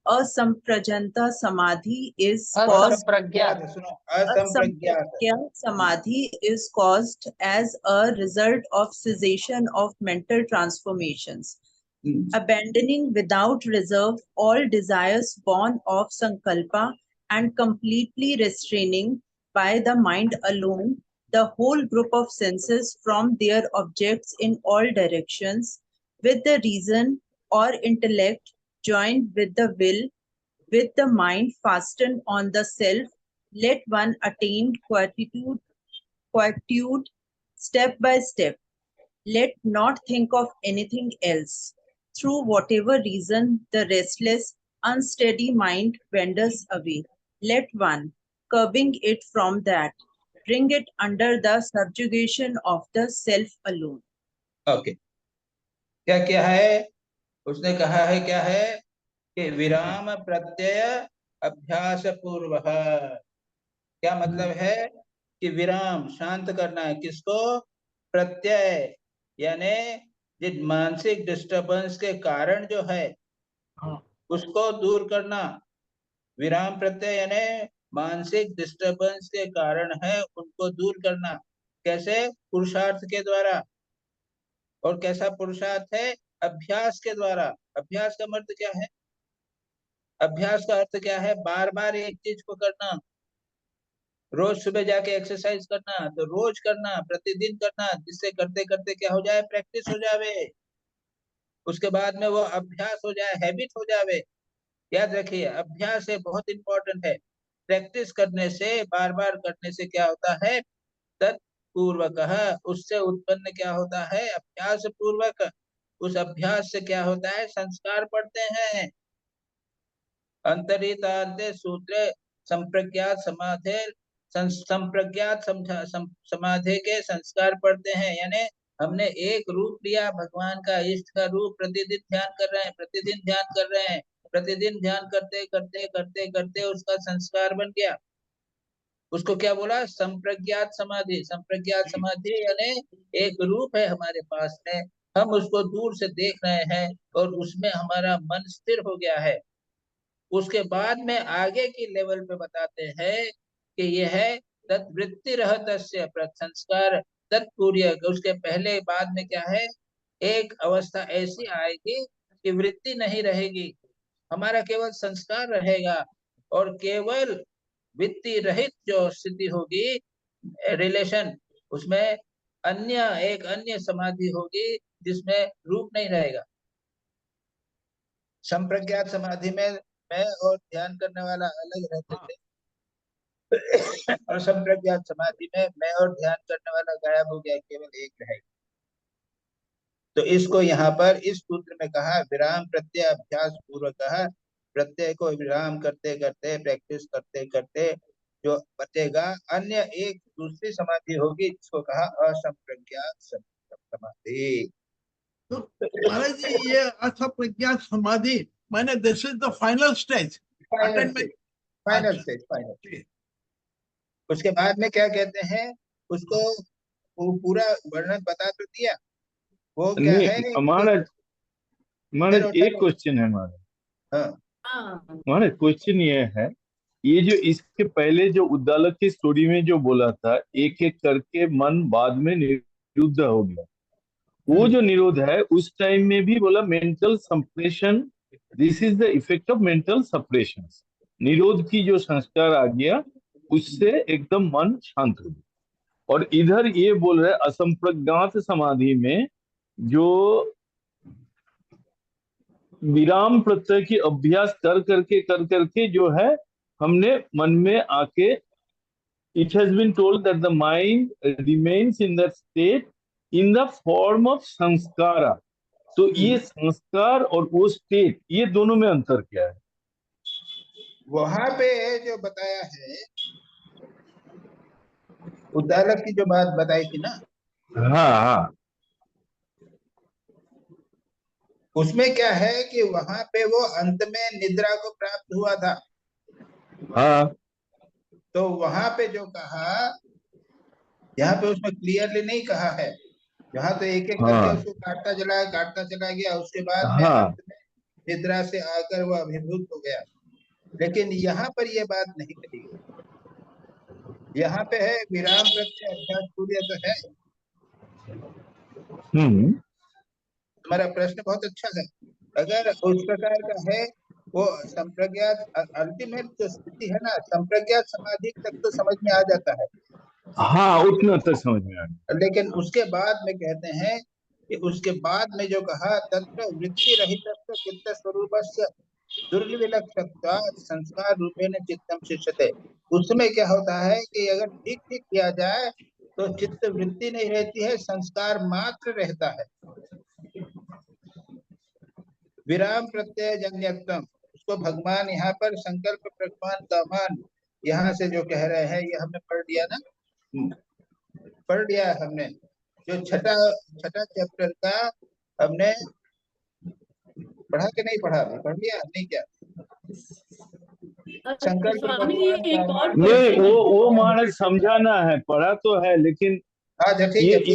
asamprajanta samadhi is caused. Asampragyat samadhi is caused as a result of cessation of mental transformations. Abandoning without reserve all desires born of sankalpa and completely restraining by the mind alone the whole group of senses from their objects in all directions, with the reason or intellect joined with the will, with the mind fastened on the self, let one attain quietude step by step. Let not think of anything else. Through whatever reason the restless, unsteady mind wanders away, let one, curbing it from that, bring it under the subjugation of the self alone. Okay. क्या क्या है? उसने कहा है क्या है कि विराम प्रत्यय अभ्यास पूर्व. क्या मतलब है कि विराम शांत करना है किसको? प्रत्यय यानी जिस मानसिक डिस्टरबेंस के कारण जो है उसको दूर करना. विराम प्रत्यय यानी मानसिक डिस्टरबेंस के कारण है उनको दूर करना. कैसे? पुरुषार्थ के द्वारा. और कैसा पुरुषार्थ है? अभ्यास के द्वारा. अभ्यास का अर्थ क्या है? अभ्यास का अर्थ क्या है? बार बार एक चीज को करना. रोज सुबह जाके एक्सरसाइज करना, तो रोज करना, प्रतिदिन करना, जिससे करते करते क्या हो जाए? प्रैक्टिस हो जावे. उसके बाद में वो अभ्यास हो जाए, हैबिट हो जावे. याद रखिए, अभ्यास है बहुत इंपॉर्टेंट है. प्रैक्टिस करने से, बार बार करने से क्या होता है? तत्पूर्वक, उससे उत्पन्न क्या होता है? अभ्यास पूर्वक. उस अभ्यास से क्या होता है? संस्कार पड़ते हैं. अंतरितांते सूत्रे संप्रज्ञात समाधि, संप्रज्ञात समाधि के संस्कार पड़ते हैं. यानी हमने एक रूप लिया भगवान का, इष्ट का रूप, प्रतिदिन ध्यान कर रहे हैं, प्रतिदिन ध्यान कर रहे हैं, प्रतिदिन ध्यान करते करते करते करते उसका संस्कार बन गया. उसको क्या बोला? संप्रज्ञात समाधि. संप्रज्ञात समाधि यानी एक रूप है हमारे पास में, हम उसको दूर से देख रहे हैं और उसमें हमारा मन स्थिर हो गया है. उसके बाद में आगे की लेवल पे बताते हैं कि यह है तत्वृत्ति रहतस्य संस्कार तत्पूर्य. उसके पहले बाद में क्या है? एक अवस्था ऐसी आएगी कि वृत्ति नहीं रहेगी, हमारा केवल संस्कार रहेगा. और केवल वृत्ति रहित जो स्थिति होगी, रिलेशन, उसमें एक अन्य समाधि होगी जिसमें रूप नहीं रहेगा. संप्रज्ञात समाधि में मैं और ध्यान करने वाला अलग रहते थे, और संप्रज्ञात समाधि में मैं और ध्यान करने वाला गायब हो गया, केवल एक रहेगा. तो इसको यहाँ पर इस सूत्र में कहा विराम प्रत्यय अभ्यास पूर्वक. प्रत्यय को विराम करते करते, प्रैक्टिस करते करते जो बचेगा, अन्य एक दूसरी समाधि होगी जिसको कहा असंप्रज्ञात समाधि. तो महाराज जी, ये असंप्रज्ञात समाधि माने this is the final stage. Final stage. उसके बाद में क्या कहते हैं? उसको पूरा वर्णन बता तो दिया. वो क्या नहीं है महाराज, महाराज उठा एक लो। क्वेश्चन है महाराज। हाँ हाँ महाराज क्वेश्चन ये है, ये जो इसके पहले जो उद्दालक की स्टोरी में जो बोला था, एक एक करके मन बाद में निरुद्ध हो गया, वो जो निरोध है उस टाइम में भी बोला mental suppression, this is the effect of mental suppression. निरोध की जो संस्कार आ गया उससे एकदम मन शांत हो गया। और इधर ये बोल रहे असंप्रज्ञात समाधि में जो विराम प्रत्यय की अभ्यास कर करके जो है हमने मन में आके, it has been told that the mind remains in that state in the form of संस्कारा। तो ये संस्कार और वो स्टेट, ये दोनों में अंतर क्या है? वहां पे जो बताया है, उद्दालक की जो बात बताई थी ना, हाँ हाँ उसमें क्या है कि वहां पे वो अंत में निद्रा को प्राप्त हुआ था। हाँ तो वहां पे जो कहा, यहाँ पे उसमें क्लियरली नहीं कहा है। यहाँ तो एक एक करके हाँ उसको काटता चला गया, उसके बाद में हाँ अंत में निद्रा से आकर वो अभिभूत हो गया। लेकिन यहाँ पर ये बात नहीं कही गई। यहाँ पे है विराम प्रत्यय अभ्यास सूर्य तो है। तुम्हारा प्रश्न बहुत अच्छा है। अगर उस प्रकार का है, वो संप्रज्ञात अल्टीमेट जो स्थिति है ना, संप्रज्ञात समाधि तक तो समझ में आ जाता है। हाँ उतना तक समझ में आ गया। लेकिन उसके बाद में कहते हैं कि उसके बाद में जो कहा, तत्र वृत्ति रहित चित्त स्वरूप दुर्विलक्षणत्वात् संस्कार रूपेण चित्तम शिष्यते। उसमें क्या होता है कि अगर ठीक ठीक किया जाए तो चित्त वृत्ति नहीं रहती है, संस्कार मात्र रहता है। विराम प्रत्यय जन्यत्वम, उसको भगवान यहाँ पर संकल्प प्रज्ञान कामान यहाँ से जो कह रहे हैं, ये हमने पढ़ लिया ना, पढ़ लिया हमने। जो छठा चैप्टर का हमने पढ़ा के नहीं पढ़ा, पढ़ लिया नहीं क्या? संकल्प स्वामी जी प्रज्ञान एक और कामान। नहीं क्वेश्चन है। वो महाराज समझाना है, पढ़ा तो है लेकिन अच्छा ठीक ये है, ठीक है।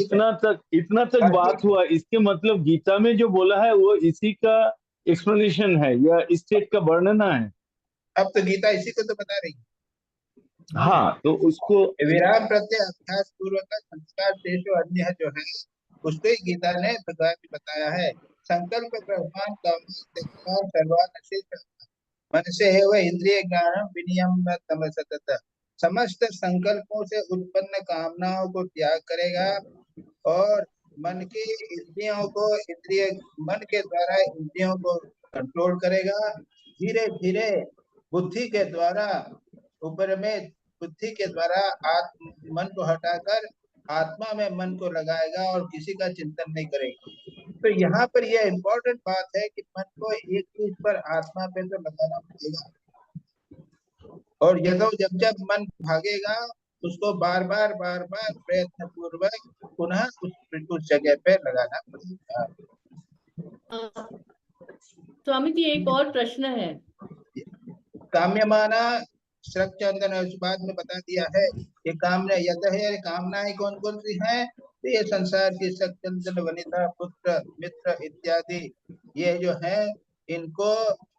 इतना तक हाँ, बात ठीक। हुआ, इसके मतलब गीता में जो बोला है वो इसी का एक्सप्लेनेशन है या स्टेट का वर्णन है। अब तो गीता इसी को तो बता रही है। हाँ तो उसको विराम प्रत्यय अभ्यास पूर्वक संस्कार शेषो अन्य जो है, उसको ही गीता ने भगवान ने बताया है। संकल्प प्रज्ञान कामान सर्वान शेष मन से है वह इंद्रिय ज्ञान विनियम सतत, समस्त संकल्पों से उत्पन्न कामनाओं को त्याग करेगा और मन की इंद्रियों को मन के द्वारा इंद्रियों को कंट्रोल करेगा। धीरे धीरे बुद्धि के द्वारा ऊपर में, बुद्धि के द्वारा मन को हटाकर आत्मा में मन को लगाएगा और किसी का चिंतन नहीं करेगा। तो यहाँ पर यह इम्पोर्टेंट बात है कि मन को एक चीज पर, आत्मा पे तो लगाना पड़ेगा। और जब जब मन भागेगा, उसको बार बार प्रयत्न पूर्वक पुनः उस जगह पे लगाना पड़ेगा। स्वामी जी एक और प्रश्न है। काम्यमाना श्रक्चंदन उस बाद में बता दिया है कि कामना यत है, कामनाएं कौन कौन सी हैं? तो ये संसार की श्रक्चंदन, वनिता, पुत्र, मित्र इत्यादि, ये जो है इनको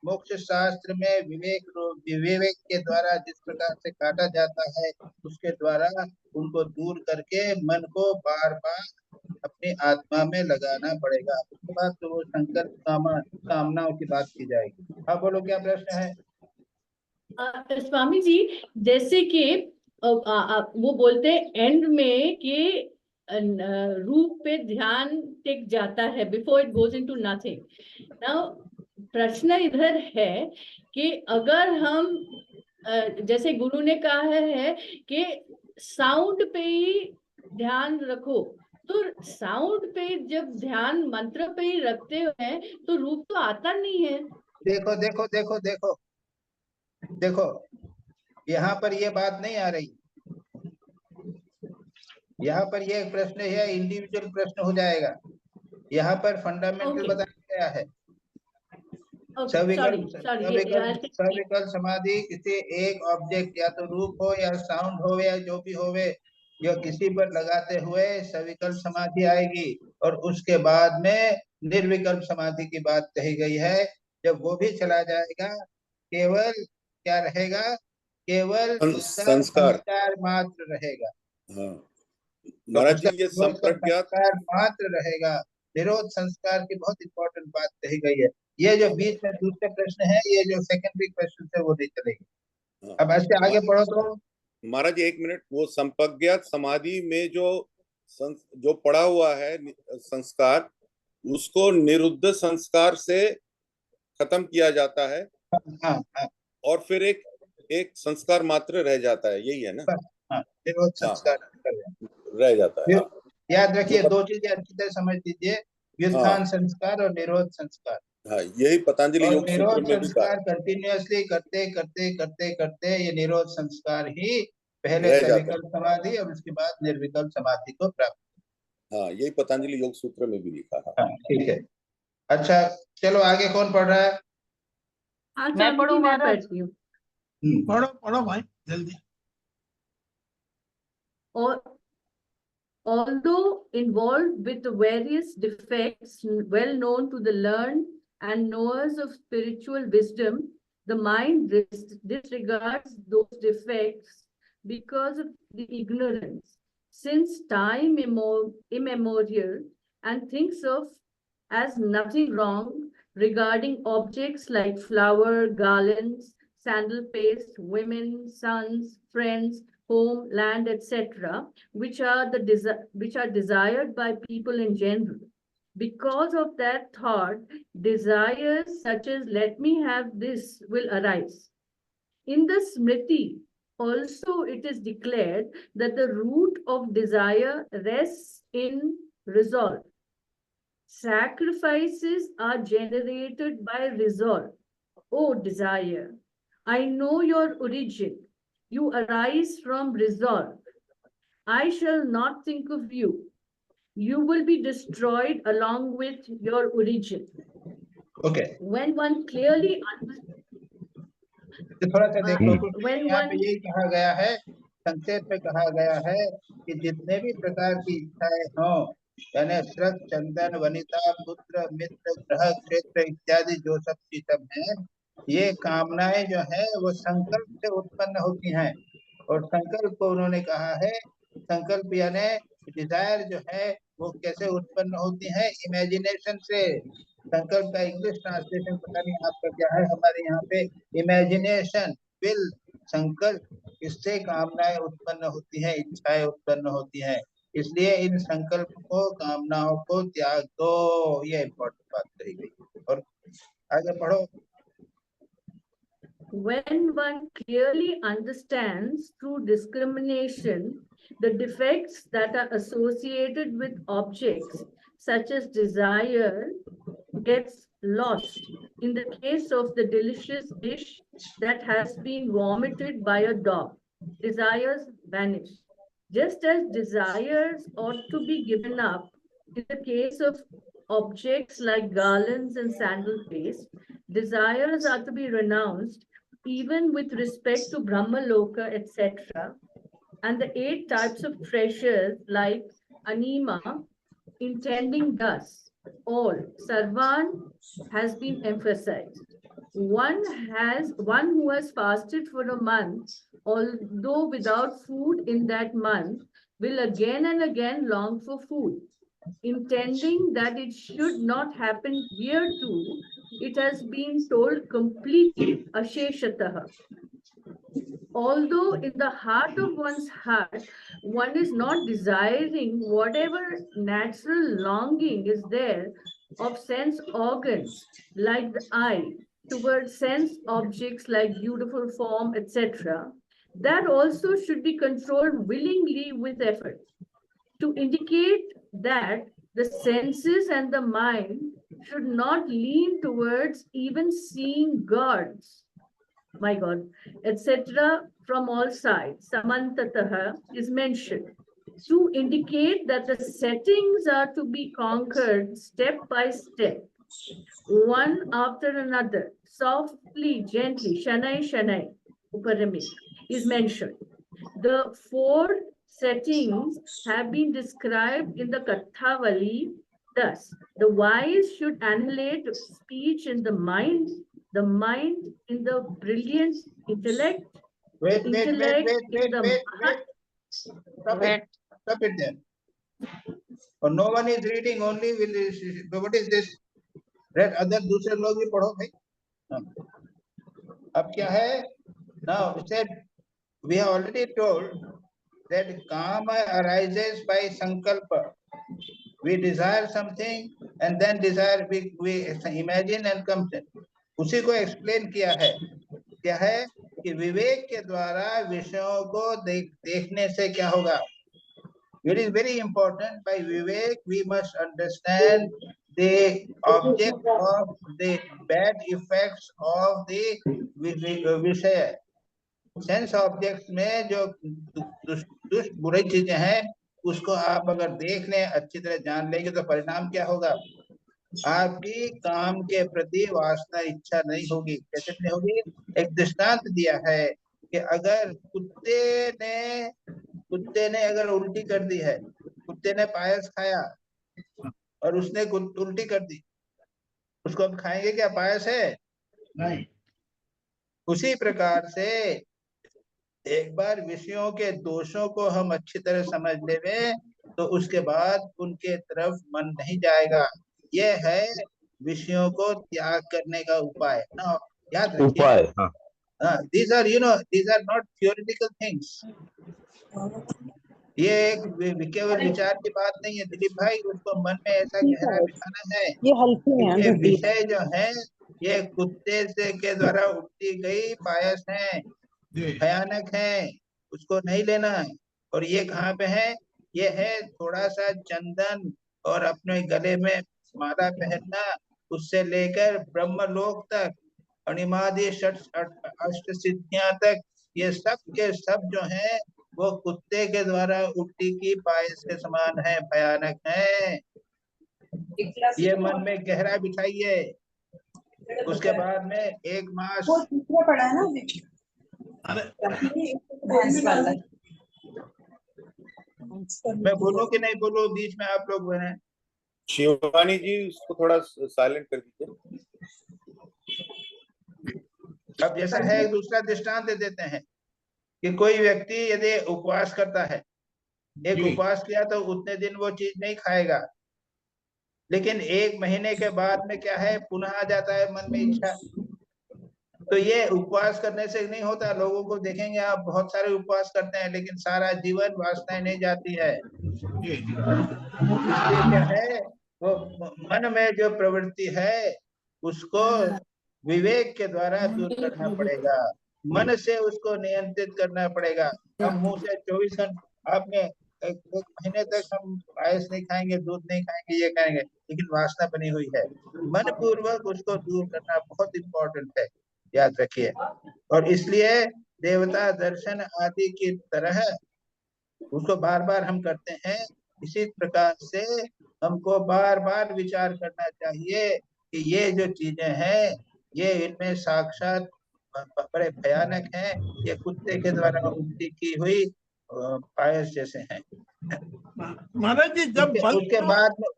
मोक्ष शास्त्र में विवेक के द्वारा जिस प्रकार से काटा जाता है, उसके द्वारा उनको दूर करके मन को बार बार अपनी आत्मा में लगाना पड़ेगा। उसके बाद तो वो संकल्प कामनाओं की बात की जाएगी। हाँ बोलो, क्या प्रश्न है? स्वामी जी जैसे कि वो बोलते हैं एंड में कि रूप पे ध्यान टिक जाता है before it goes into nothing. Now प्रश्न इधर है कि अगर हम जैसे गुरु ने कहा है कि साउंड पे ही ध्यान रखो, तो साउंड पे जब ध्यान मंत्र पे ही रखते हैं तो रूप तो आता नहीं है। देखो देखो देखो देखो देखो, यहाँ पर ये बात नहीं आ रही। यहाँ पर ये प्रश्न है, इंडिविजुअल प्रश्न हो जाएगा। यहाँ पर फंडामेंटल बताया गया है। सविकल्प समाधि किसी एक ऑब्जेक्ट, या तो रूप हो या साउंड हो या जो भी होवे, जो किसी पर लगाते हुए सविकल्प समाधि आएगी, और उसके बाद में निर्विकल्प समाधि की बात कही गई है। जब वो भी चला जाएगा, केवल क्या रहेगा? केवल उसका संस्कार। संस्कार मात्र रहेगा। हाँ तो महाराज जी, उसका ये केवल उसका संप्रज्ञात संस्कार मात्र रहेगा। निरोध संस्कार की बहुत इंपॉर्टेंट बात कही गई है। ये जो बीच में दूसरे प्रश्न है, ये जो सेकेंडरी क्वेश्चन है, वो नहीं चलेगी। अब ऐसे आगे पढ़ो तो। महाराज जी 1 मिनट, वो संप्रज्ञात समाधि में जो पड़ा हुआ है संस्कार, उसको निरुद्ध संस्कार से खत्म किया जाता है, हाँ हाँ, और फिर एक संस्कार मात्र रह जाता है, यही है ना? बस हाँ, निरोध हाँ संस्कार रह जाता है। हाँ याद रखिए, जो दो चीजें अच्छी तरह समझ लीजिए, हाँ व्युत्थान संस्कार और निरोध संस्कार। हाँ, यही पतंजलि और योग सूत्र निरोध में भी कहा संस्कार कंटिन्यूअसली करते करते करते करते ये निरोध संस्कार ही पहले रह जाता है। सविकल्प समाधि और उसके बाद निर्विकल्प समाधि को प्राप्त। हाँ, यही पतंजलि योग सूत्र में भी लिखा है। हाँ ठीक है। अच्छा चलो आगे, कौन पढ़ रहा है? अच्छा मैं दीदी, पढ़ूं मैं महाराज? पढ़ती हूँ। पढ़ो पढ़ो भाई जल्दी। और although involved with the various defects well known to the learned and knowers of spiritual wisdom, the mind disregards those defects because of the ignorance since time immemorial, and thinks of as nothing wrong regarding objects like flower, garlands, sandal paste, women, sons, friends, home, land, etc., which are desired by people in general. Because of that thought, desires such as "let me have this" will arise. In the Smriti, also it is declared that the root of desire rests in resolve. Sacrifices are generated by resolve. O desire, I know your origin. You arise from resolve. I shall not think of you. You will be destroyed along with your origin. Okay. When one clearly तो थोड़ा सा देख लो, when यहाँ पे one यही कहा गया है, संक्षेप में कहा गया है कि जितने भी प्रकार की इच्छाएं हो, यानी श्रक, चंदन, वनिता, पुत्र, मित्र, ग्रह, क्षेत्र इत्यादि जो सब चीज है, ये कामनाएं जो है वो संकल्प से उत्पन्न होती हैं। और संकल्प को उन्होंने कहा है, संकल्प यानी डिजायर जो है वो कैसे उत्पन्न होती है? इमेजिनेशन से। संकल्प का इंग्लिश ट्रांसलेशन पता नहीं आपका क्या है, हमारे यहाँ पे इमेजिनेशन, विल, संकल्प, इससे कामनाएं उत्पन्न होती हैं, इच्छाएं उत्पन्न होती हैं। इसलिए इन संकल्प को, कामनाओं को त्याग दो, ये इम्पोर्टेंट बात कही गई। और आगे पढ़ो। When one clearly understands through discrimination the defects that are associated with objects, such as desire gets lost. In the case of the delicious dish that has been vomited by a dog, desires vanish. Just as desires ought to be given up in the case of objects like garlands and sandal paste, desires are to be renounced even with respect to Brahmaloka, etc., and the 8 types of treasures like anima, intending thus. All Sarvan has been emphasized. One who has fasted for a month, although without food in that month, will again and again long for food. Intending that it should not happen here too, it has been told completely, asheshataha. Although in the heart of one's heart, one is not desiring whatever natural longing is there of sense organs, like the eye, towards sense objects like beautiful form, etc., that also should be controlled willingly with effort, to indicate that the senses and the mind should not lean towards even seeing gods, my God, etc., from all sides. Samantataha is mentioned to indicate that the settings are to be conquered step by step, one after another, softly, gently. Shanai Shanai Uparamit is mentioned. The 4 settings have been described in the Kathavali. Thus, the wise should annihilate speech in the mind in the brilliant intellect, Wait. in the Stop it there. और no one is reading, only will. What is this? Read other दूसरे लोग भी पढ़ो भाई. अब क्या है? Now it said we have already told that kama arises by sankalpa. We desire something and then desire we imagine and comes in. उसी को explain किया है. क्या है कि विवेक के द्वारा विषयों को देखने से क्या होगा? It is very important. By Vivek, we must understand the object of the bad effects of the Vishaya. Sense objects में जो दुष्ट बुरी चीजें हैं, उसको आप अगर देख लें, अच्छी तरह जान लेंगे तो परिणाम क्या होगा? आपकी काम के प्रति वासना इच्छा नहीं होगी. कैसे नहीं होगी? एक दृष्टांत दिया है कि अगर कुत्ते ने अगर उल्टी कर दी है, कुत्ते ने पायस खाया और उसने उल्टी कर दी, उसको हम खाएंगे क्या? पायस है नहीं. उसी प्रकार से एक बार विषयों के दोषों को हम अच्छी तरह समझ लेंगे तो उसके बाद उनके तरफ मन नहीं जाएगा. ये है विषयों को त्याग करने का उपाय ना. याद रखिए. These are not theoretical things. ये एक केवल विचार की बात नहीं है दिलीप भाई. उसको मन में ऐसा गहरा बिठाना है. ये विषय जो है ये कुत्ते से के द्वारा उल्टी गई पायस है, भयानक है, उसको नहीं लेना है. और ये कहाँ पे है? ये है थोड़ा सा चंदन और अपने गले में माला पहनना, उससे लेकर ब्रह्मलोक तक, अणिमादि अष्ट सिद्धियां तक, ये सब के सब जो है वो कुत्ते के द्वारा उल्टी की पायस के समान है, भयानक है. ये मन में गहरा बिठाइए. उसके बाद में एक मास पड़ा है ना. मैं बोलूं कि नहीं बोलूं? बीच में आप लोग बने. शिवानी जी उसको थोड़ा साइलेंट कर दीजिए. अब जैसा है एक दूसरा दृष्टांत दे देते हैं कि कोई व्यक्ति यदि उपवास करता है, एक उपवास किया तो उतने दिन वो चीज नहीं खाएगा, लेकिन एक महीने के बाद में क्या है, पुनः आ जाता है मन में इच्छा. तो ये उपवास करने से नहीं होता. लोगों को देखेंगे आप बहुत सारे उपवास करते हैं लेकिन सारा जीवन वासनाएं नहीं जाती है. इसलिए क्या है, वो मन में जो प्रवृत्ति है उसको विवेक के द्वारा दूर करना पड़ेगा. मन से उसको नियंत्रित करना पड़ेगा. हम मुंह से 24 घंटे आपने एक महीने तक हम पायस नहीं खाएंगे, दूध नहीं खाएंगे, ये खाएंगे, लेकिन वासना बनी हुई है. मन पूर्वक उसको दूर करना बहुत इम्पोर्टेंट है, याद रखिए. और इसलिए देवता दर्शन आदि की तरह उसको बार बार हम करते हैं. इसी प्रकार से हमको बार बार विचार करना चाहिए कि ये जो चीजें हैं ये इनमें साक्षात बड़े भयानक हैं. ये कुत्ते के द्वारा उल्टी की हुई पायस जैसे हैं. महाराज जी जब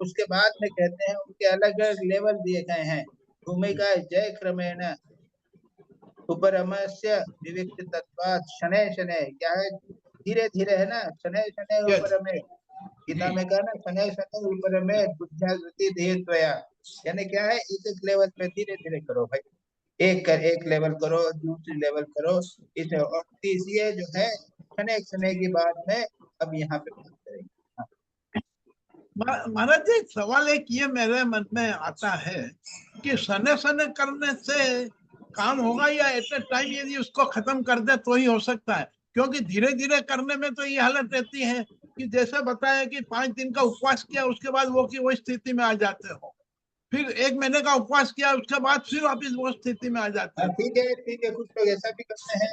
उसके बाद में कहते हैं उनके अलग अलग लेवल दिए गए हैं. भूमिका जय क्रमेण उपरमस्य विविक्त तत्वात् शनैः शनैः. क्या है? धीरे धीरे है ना. शनैः शनैः उपरमे, गीता में कहा ना, शनैः शनैः उपरमे बुद्ध्यागति ध्येयत्वया. यानी क्या है, एक लेवल पे धीरे धीरे करो भाई. एक लेवल करो, दूसरी लेवल करो. इसे और तीसरी जो है शनैः शनैः की बात में अब यहाँ पे बात करेंगे. महाराज जी सवाल एक ये मेरे मन में आता है कि सने सने करने से काम होगा या एट ए टाइम यदि उसको खत्म कर दे तो ही हो सकता है? क्योंकि धीरे धीरे करने में तो ये हालत रहती है कि जैसे बताया कि 5 दिन का उपवास किया उसके बाद वो की वो स्थिति में आ जाते हो, फिर 1 महीने का उपवास किया उसके बाद फिर वापिस वो स्थिति में आ जाते हैं. ठीक है. कुछ लोग ऐसा भी करते हैं.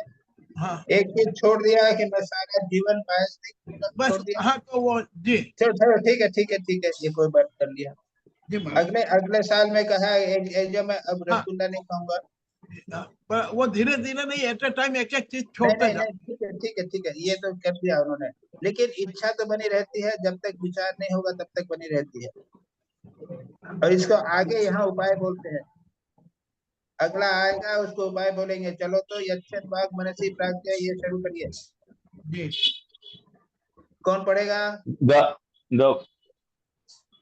हाँ, एक चीज छोड़ दिया कि मैं सारा जीवन पायस नहीं बस. छोड़ दिया. हाँ तो वो जी चलो ठीक है. ये कोई बात कर लिया. जी अगले साल में कहा एक जो मैं अब रसगुल्ला नहीं खाऊंगा. पर वो धीरे धीरे नहीं, एट ए टाइम एक एक चीज नहीं छोड़ते नहीं जाओ। नहीं, ठीक है ठीक है ठीक है, ये तो कर दिया उन्होंने, लेकिन इच्छा तो बनी रहती है, जब तक विचार नहीं होगा तब तक बनी रहती है। और इसको आगे यहाँ उपाय बोलते हैं, अगला आएगा उसको उपाय बोलेंगे। चलो तो यच्छत वाग मनसी प्राज्ञा, ये शुरू करिए। जी। कौन पढ़ेगा? The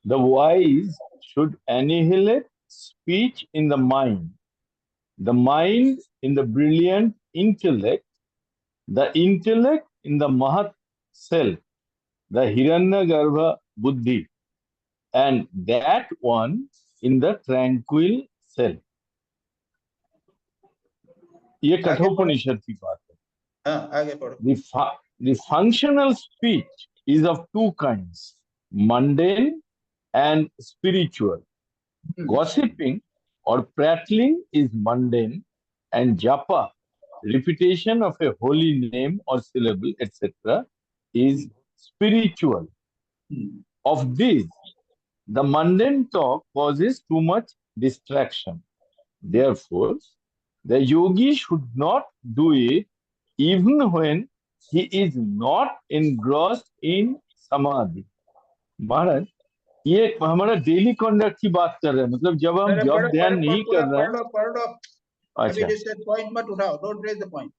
the wise should annihilate speech in the mind in the brilliant intellect, the intellect in the Mahat self, the Hiranyagarbha buddhi, and that one in the tranquil self. ये कठोपनिषद की बात है। हाँ आगे पढ़ो। The functional speech is of two kinds, mundane and spiritual. Gossiping or prattling is mundane, and japa, repetition of a holy name or syllable, etc., is spiritual. Of these, the mundane talk causes too much distraction. Therefore, the yogi should not do it even when he is not engrossed in samadhi. महाराज, ये हमारा daily conduct की बात कर रहे हैं, मतलब जब हम जब ध्यान नहीं कर रहे हैं। पढ़ लो। अच्छा, पॉइंट मत उठाओ, don't raise the point.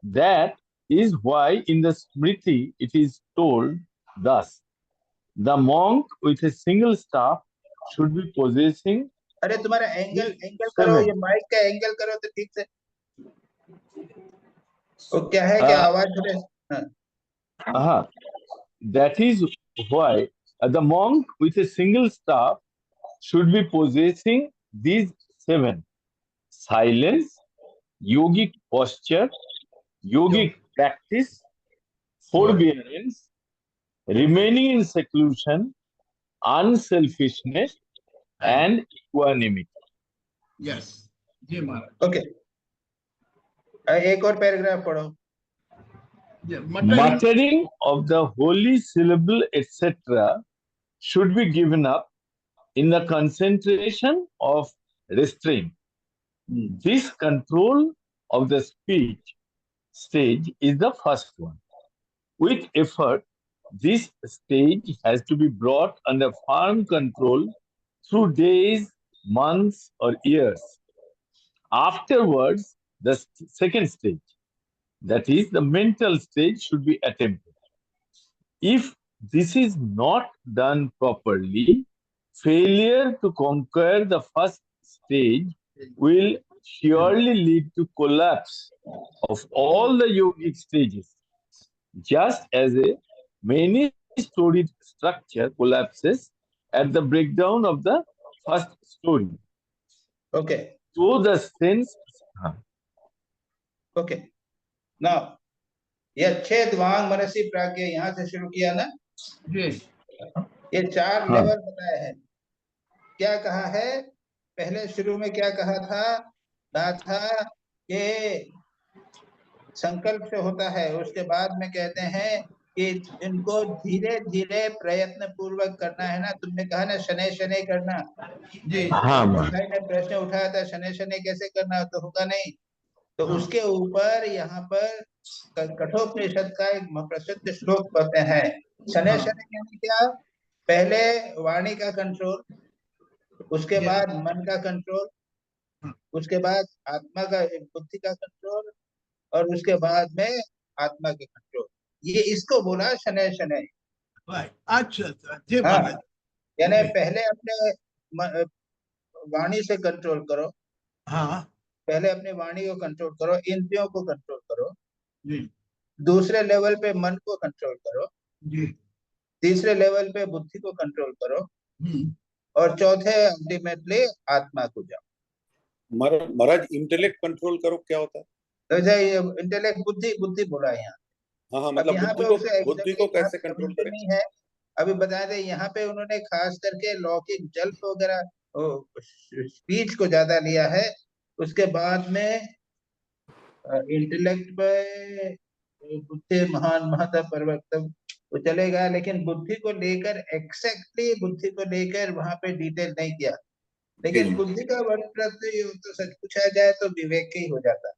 That is why in the Smriti it is told thus: the monk with a single staff should be possessing. अरे तुम्हारा एंगल करो, ये माइक का एंगल करो तो ठीक से। वो क्या है कि आवाज थोड़े। हाँ, that is why the monk with a single staff should be possessing these 7: silence, yogic posture, yogic practice, forbearance, remaining in seclusion, unselfishness, and equanimity. Yes. जी महाराज। ओके, एक और पैराग्राफ पढ़ो। Muttering of the holy syllable, etc., should be given up in the concentration of restraint. This control of the speech stage is the first one. With effort, this stage has to be brought under firm control through days, months, or years. Afterwards, the second stage, that is the mental stage, should be attempted. If this is not done properly, failure to conquer the first stage will surely lead to collapse of all the yogic stages, just as a many-storied structure collapses at the breakdown of the first story. Okay. So the sense. Okay. Now, यच्छेद वांग मनसी प्राज्ञा, यहाँ से शुरू किया ना। ये 4 level बताए हैं। क्या कहा है पहले शुरू में, क्या कहा था कि संकल्प से होता है, उसके बाद में कहते हैं कि इनको धीरे धीरे प्रयत्न पूर्वक करना है ना। तुमने कहा ना शनै शनै करना। हाँ, भाई ने प्रश्न उठाया था शनै शनै कैसे करना, तो होगा नहीं। तो उसके ऊपर यहाँ पर कठोपनिषद का एक प्रसिद्ध श्लोक कहते हैं। शनै शनै यानी क्या? पहले वाणी का कंट्रोल, उसके बाद मन का कंट्रोल, उसके बाद आत्मा का बुद्धि का कंट्रोल, और उसके बाद में आत्मा के कंट्रोल। ये इसको बोला शनै शनै। अच्छा, यानी पहले अपने वाणी से कंट्रोल करो। हाँ, पहले अपनी वाणी को कंट्रोल करो, इंद्रियों को कंट्रोल करो। दूसरे लेवल पे मन को कंट्रोल करो। तीसरे लेवल पे बुद्धि को कंट्रोल करो, और चौथे अल्टीमेटली आत्मा को जाओ। महाराज इंटेलेक्ट कंट्रोल करो क्या होता है? तो इंटेलेक्ट बुद्धि बोला है यहाँ। हाँ, मतलब बुद्धि को कैसे कंट्रोल करें? नहीं है, अभी बता दे। यहाँ पे उन्होंने खास करके लौकिक जल्प वगैरह स्पीच को ज्यादा लिया है। उसके बाद में इंटेलेक्ट पे बुद्धि महान महत पर्वतम वो चलेगा, लेकिन बुद्धि को लेकर एग्जैक्टली बुद्धि को लेकर वहां पे डिटेल नहीं किया। लेकिन बुद्धि का वर्णप्रति तो सच पूछा जाए तो विवेक ही हो जाता है,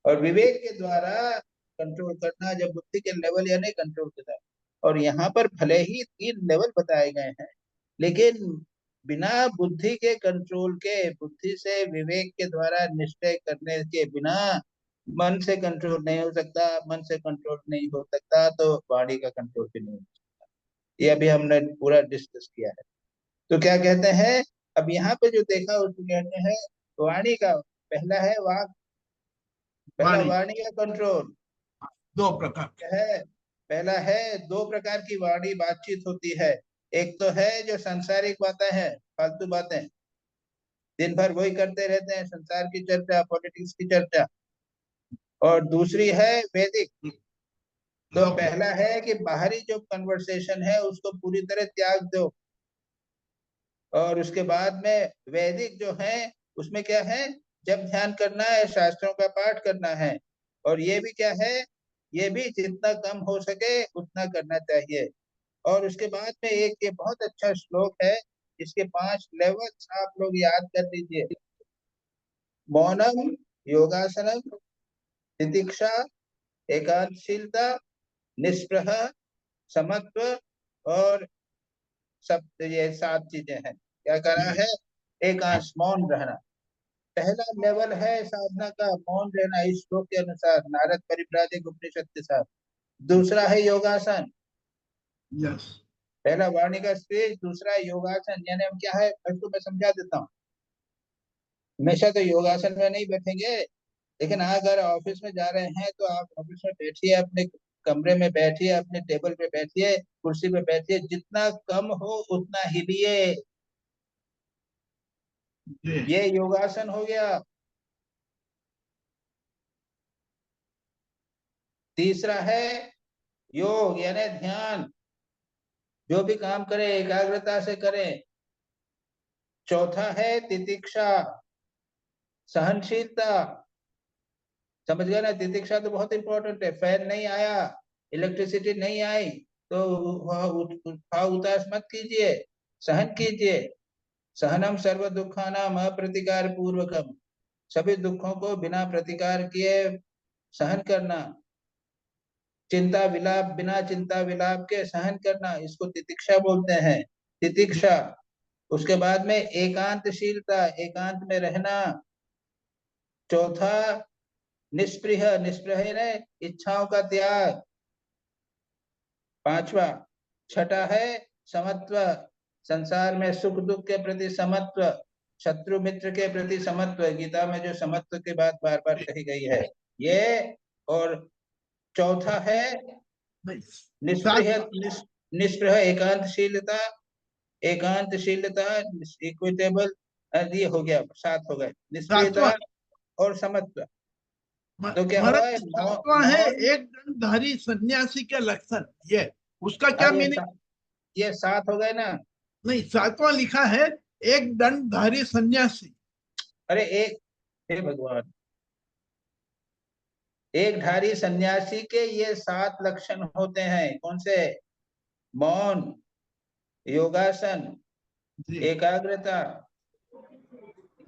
और विवेक के द्वारा कंट्रोल करना, जब बुद्धि के लेवल या नहीं कंट्रोल करता। और यहाँ पर भले ही 3 लेवल बताए गए हैं, लेकिन बिना बुद्धि के कंट्रोल के, बुद्धि से विवेक के द्वारा निश्चय करने के बिना मन से कंट्रोल नहीं हो सकता। मन से कंट्रोल नहीं हो सकता तो वाणी का कंट्रोल भी नहीं हो सकता। ये अभी हमने पूरा डिस्कस किया है। तो क्या कहते हैं, अब यहाँ पे जो देखा उसको कहते हैं वाणी का पहला है वाक, पहला वाणी। वाणी का कंट्रोल 2 प्रकार है। पहला है 2 प्रकार की वाणी बातचीत होती है। एक तो है जो सांसारिक बातें हैं, फालतू बातें, दिन भर वही करते रहते हैं, संसार की चर्चा, पॉलिटिक्स की चर्चा। और दूसरी है वैदिक। तो पहला है कि बाहरी जो कन्वर्सेशन है उसको पूरी तरह त्याग दो, और उसके बाद में वैदिक जो है उसमें क्या है, जब ध्यान करना है, शास्त्रों का पाठ करना है। और ये भी क्या है, ये भी जितना कम हो सके उतना करना चाहिए। और उसके बाद में एक ये बहुत अच्छा श्लोक है, इसके 5 लेवल्स आप लोग याद कर लीजिए। मौनम, योगासनम, तितिक्षा, एकांतशीलता, निष्प्रह, समत्व, और सब, ये 7 चीजें हैं। क्या करना है, एकांश, मौन रहना। पहला लेवल है साधना का मौन रहना, इस श्लोक के अनुसार, नारद परिव्राजक उपनिषद के साथ। दूसरा है योगासन, यस पहला वाणी का स्टेज, दूसरा योगासन। यानी हम क्या है, इसको मैं समझा देता हूँ। हमेशा तो योगासन में नहीं बैठेंगे, लेकिन अगर ऑफिस में जा रहे हैं तो आप ऑफिस में बैठिए, अपने कमरे में बैठिए, अपने टेबल पे बैठिए, कुर्सी पे बैठिए, जितना कम हो उतना हिलिए। ये योगासन हो गया। तीसरा है योग यानी ध्यान, जो भी काम करें एकाग्रता से करें। चौथा है तितिक्षा, सहनशीलता। समझ गए ना, तितिक्षा तो बहुत इंपॉर्टेंट है। फैन नहीं आया, इलेक्ट्रिसिटी नहीं आई तो उतास मत कीजिए, सहन कीजिए। सहनम सर्व दुखानाम अप्रतिकार पूर्वकम, सभी दुखों को बिना प्रतिकार किए सहन करना। चिंता विलाप, बिना चिंता विलाप के सहन करना, इसको तितिक्षा बोलते हैं, तितिक्षा। उसके बाद में एकांतशीलता, एकांत में रहना। चौथा निष्पृह, निष्पृह ने इच्छाओं का त्याग। पांचवा, छठा है समत्व, संसार में सुख दुख के प्रति समत्व, शत्रु मित्र के प्रति समत्व। गीता में जो समत्व की बात बार बार कही गई है ये। और चौथा है निष्पृह, निष्पृह एकांतशीलता, एकांतशीलता, इक्विटेबल, ये हो गया, 7 हो गए, निष्क्रियता और समत्व। तो क्या हुआ है, सातवां है एक दंडधारी सन्यासी के लक्षण, ये उसका क्या मीनिंग? ये 7 हो गए ना? नहीं, 7वां लिखा है एक दंडधारी सन्यासी। अरे एक, हे भगवान, एक धारी सन्यासी के ये 7 लक्षण होते हैं। कौन से? मौन, योगासन, एकाग्रता,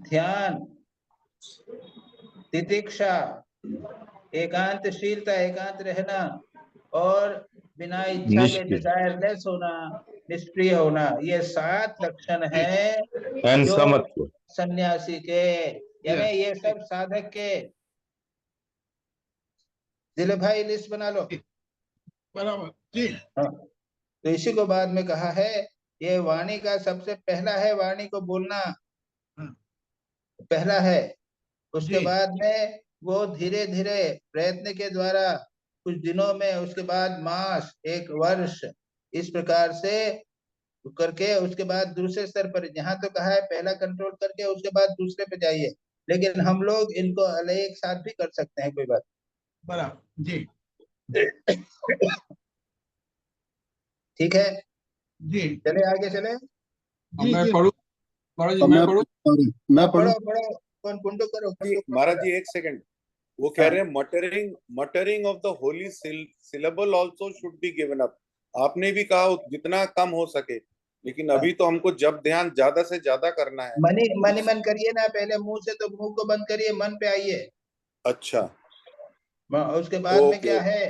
ध्यान, तितिक्षा, एकांतशीलता, एकांत रहना, और बिना इच्छा के डिजायरलेस होना, निष्क्रिय होना। ये 7 लक्षण हैं जो सन्यासी के, यानी ये सब साधक के। दिल भाई लिस्ट बना लो। बराबर जी। हाँ, तो इसी को बाद में कहा है, ये वाणी का सबसे पहला है, वाणी को बोलना पहला है। उसके बाद में वो धीरे धीरे प्रयत्न के द्वारा कुछ दिनों में, उसके बाद मास, 1 वर्ष, इस प्रकार से करके उसके बाद दूसरे स्तर पर, यहाँ तो कहा है पहला कंट्रोल करके उसके बाद दूसरे पे जाइए, लेकिन हम लोग इनको अलग एक साथ भी कर सकते हैं, कोई बात। बराबर जी। ठीक है जी, चले आगे चले। मैं पढ़ूं? मैं पढ़ूं? मैं पढ़ूं? पढ़ो, कौन कुंडू करो। महाराज जी 1 सेकंड, वो कह रहे हैं muttering of the Holi syllable also should be given up. आपने भी कहा जितना कम हो सके, लेकिन अभी तो हमको जब ध्यान ज्यादा से ज्यादा करना है। मन करिए ना, पहले मुंह से, तो मुंह को बंद करिए, मन पे आइए। अच्छा, उसके बाद में क्या ओके है,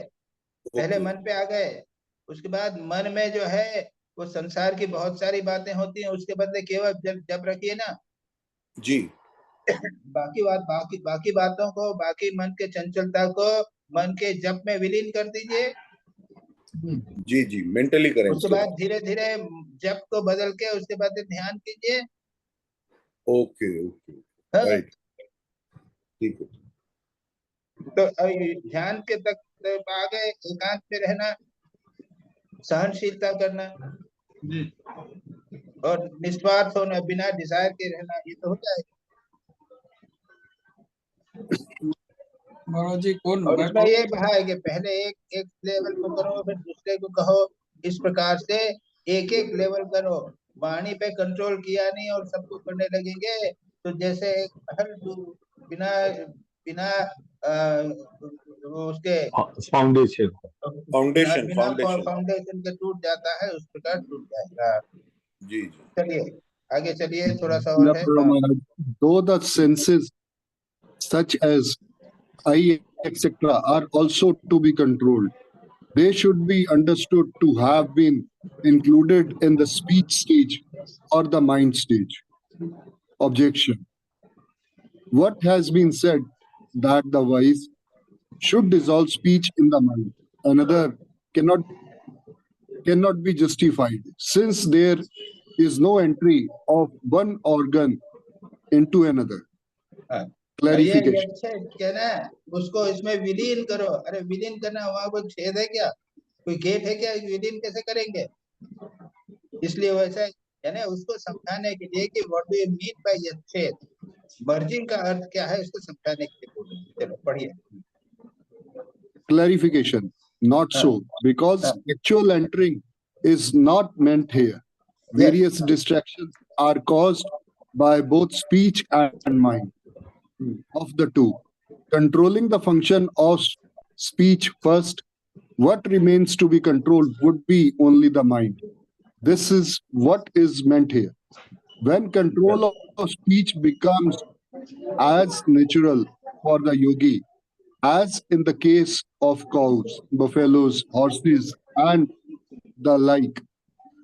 पहले ओके। मन पे आ गए, उसके बाद मन में जो है वो संसार की बहुत सारी बातें होती हैं, उसके बदले केवल जब रखिए ना, जी बाकी बातों को, बाकी मन के चंचलता को मन के जप में विलीन कर दीजिए। जी जी, मेंटली करें उसके उसके बाद बाद। धीरे धीरे जप को बदल के उसके बाद ध्यान कीजिए। ओके ओके, हाँ, राइट, ठीक है। तो अभी ध्यान के तक आ गए, एकांत में रहना, सहनशीलता करना जी और निस्वार्थ होना, बिना डिजायर के रहना, ये तो हो जाएगा। महाराज जी कौन और मैं इसमें ये कहा है कि पहले एक एक लेवल को करो, फिर दूसरे को कहो, इस प्रकार से एक एक लेवल करो। वाणी पे कंट्रोल किया नहीं और सबको करने लगेंगे तो जैसे हर बिना बिना वो उसके फाउंडेशन। बिना फाउंडेशन के टूट जाता है, उस प्रकार टूट जाएगा। जी जी, चलिए आगे चलिए, थोड़ा सा Yeah, और है। Prabhu Maharaj. Though the senses such as eye, etc., are also to be controlled, they should be understood to have been included in the speech stage or the mind stage. Objection. What has been said that the wise should dissolve speech in the mind, another cannot be justified, since there is no entry of one organ into another. हाँ, ये Clarification. अच्छा क्या ना, उसको इसमें विलीन करो। अरे विलीन करना, वहां कोई छेद है क्या, कोई गेट है क्या, विलीन कैसे करेंगे? इसलिए वैसा यानी उसको समझाने के लिए कि what do you mean by ये छेद, मर्जिंग का अर्थ क्या है, उसको समझाने के लिए बोल रहे हैं। चलो पढ़िए। Clarification. Not हाँ, so, because हाँ, actual entering is not meant here. Various distractions are caused by both speech and mind. Of the two, controlling the function of speech first, what remains to be controlled would be only the mind. This is what is meant here. When control of speech becomes as natural for the yogi as in the case of cows, buffaloes, horses, and the like,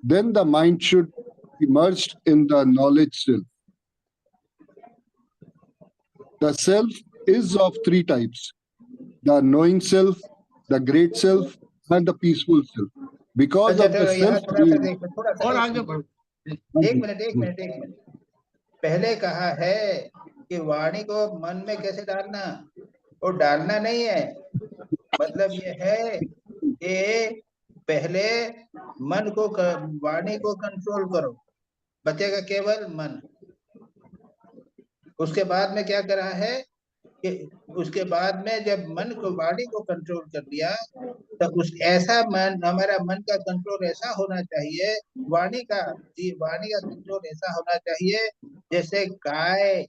then the mind should be merged in the knowledge self. The self is of three types: the knowing self, the great self, and the peaceful self. Because अच्छा of the चलो यहाँ self थोड़ा सा being देखो, थोड़ा सा और एक आगे बढ़ो। मिनट। पहले कहा है कि वाणी को मन में कैसे डालना, और डालना नहीं है, मतलब ये है कि पहले मन को वाणी को कंट्रोल करो, बचेगा केवल मन। उसके बाद में क्या करा है कि उसके बाद में जब मन को, वाणी को कंट्रोल कर लिया, तो उस ऐसा मन, हमारा मन का कंट्रोल ऐसा होना चाहिए, वाणी का कंट्रोल ऐसा होना चाहिए जैसे गाय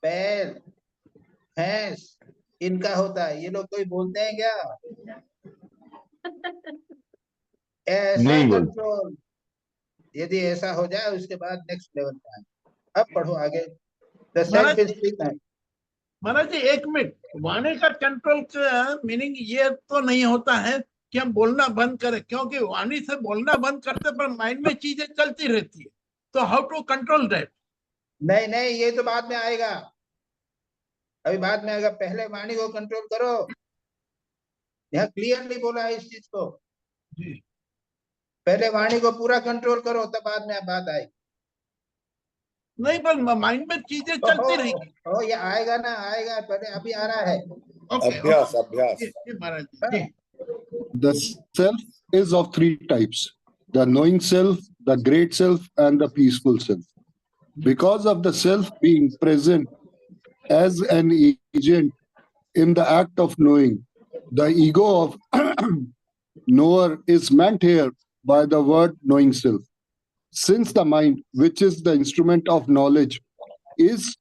बैल भैंस इनका होता है। ये लोग कोई बोलते हैं क्या? ऐसा नहीं बोलते। कंट्रोल यदि ऐसा हो जाए, उसके बाद नेक्स्ट लेवल पे आए। अब पढ़ो आगे। The self is free. Maharaj ji एक मिनट, वाणी का कंट्रोल का मीनिंग ये तो नहीं होता है कि हम बोलना बंद करें, क्योंकि वाणी से बोलना बंद करते पर माइंड में चीजें चलती रहती है, तो हाउ टू कंट्रोल दैट? नहीं, ये तो बाद में आएगा, अभी बाद में आएगा। पहले वाणी को कंट्रोल करो, यहाँ क्लियरली बोला है इस चीज को। पहले वाणी को पूरा कंट्रोल करो, तब बाद में बात आएगी। नहीं, पर माइंड में चीजें चलती रहेगी। ये आएगा ना, आएगा, पहले अभी आ रहा है। अभ्यास अभ्यास। The self is of three types: the knowing self, the great self, and the peaceful self. Because of the self being present as an agent in the act of knowing, the ego of knower is meant here by the word knowing self. Since the mind, which is the instrument of knowledge, is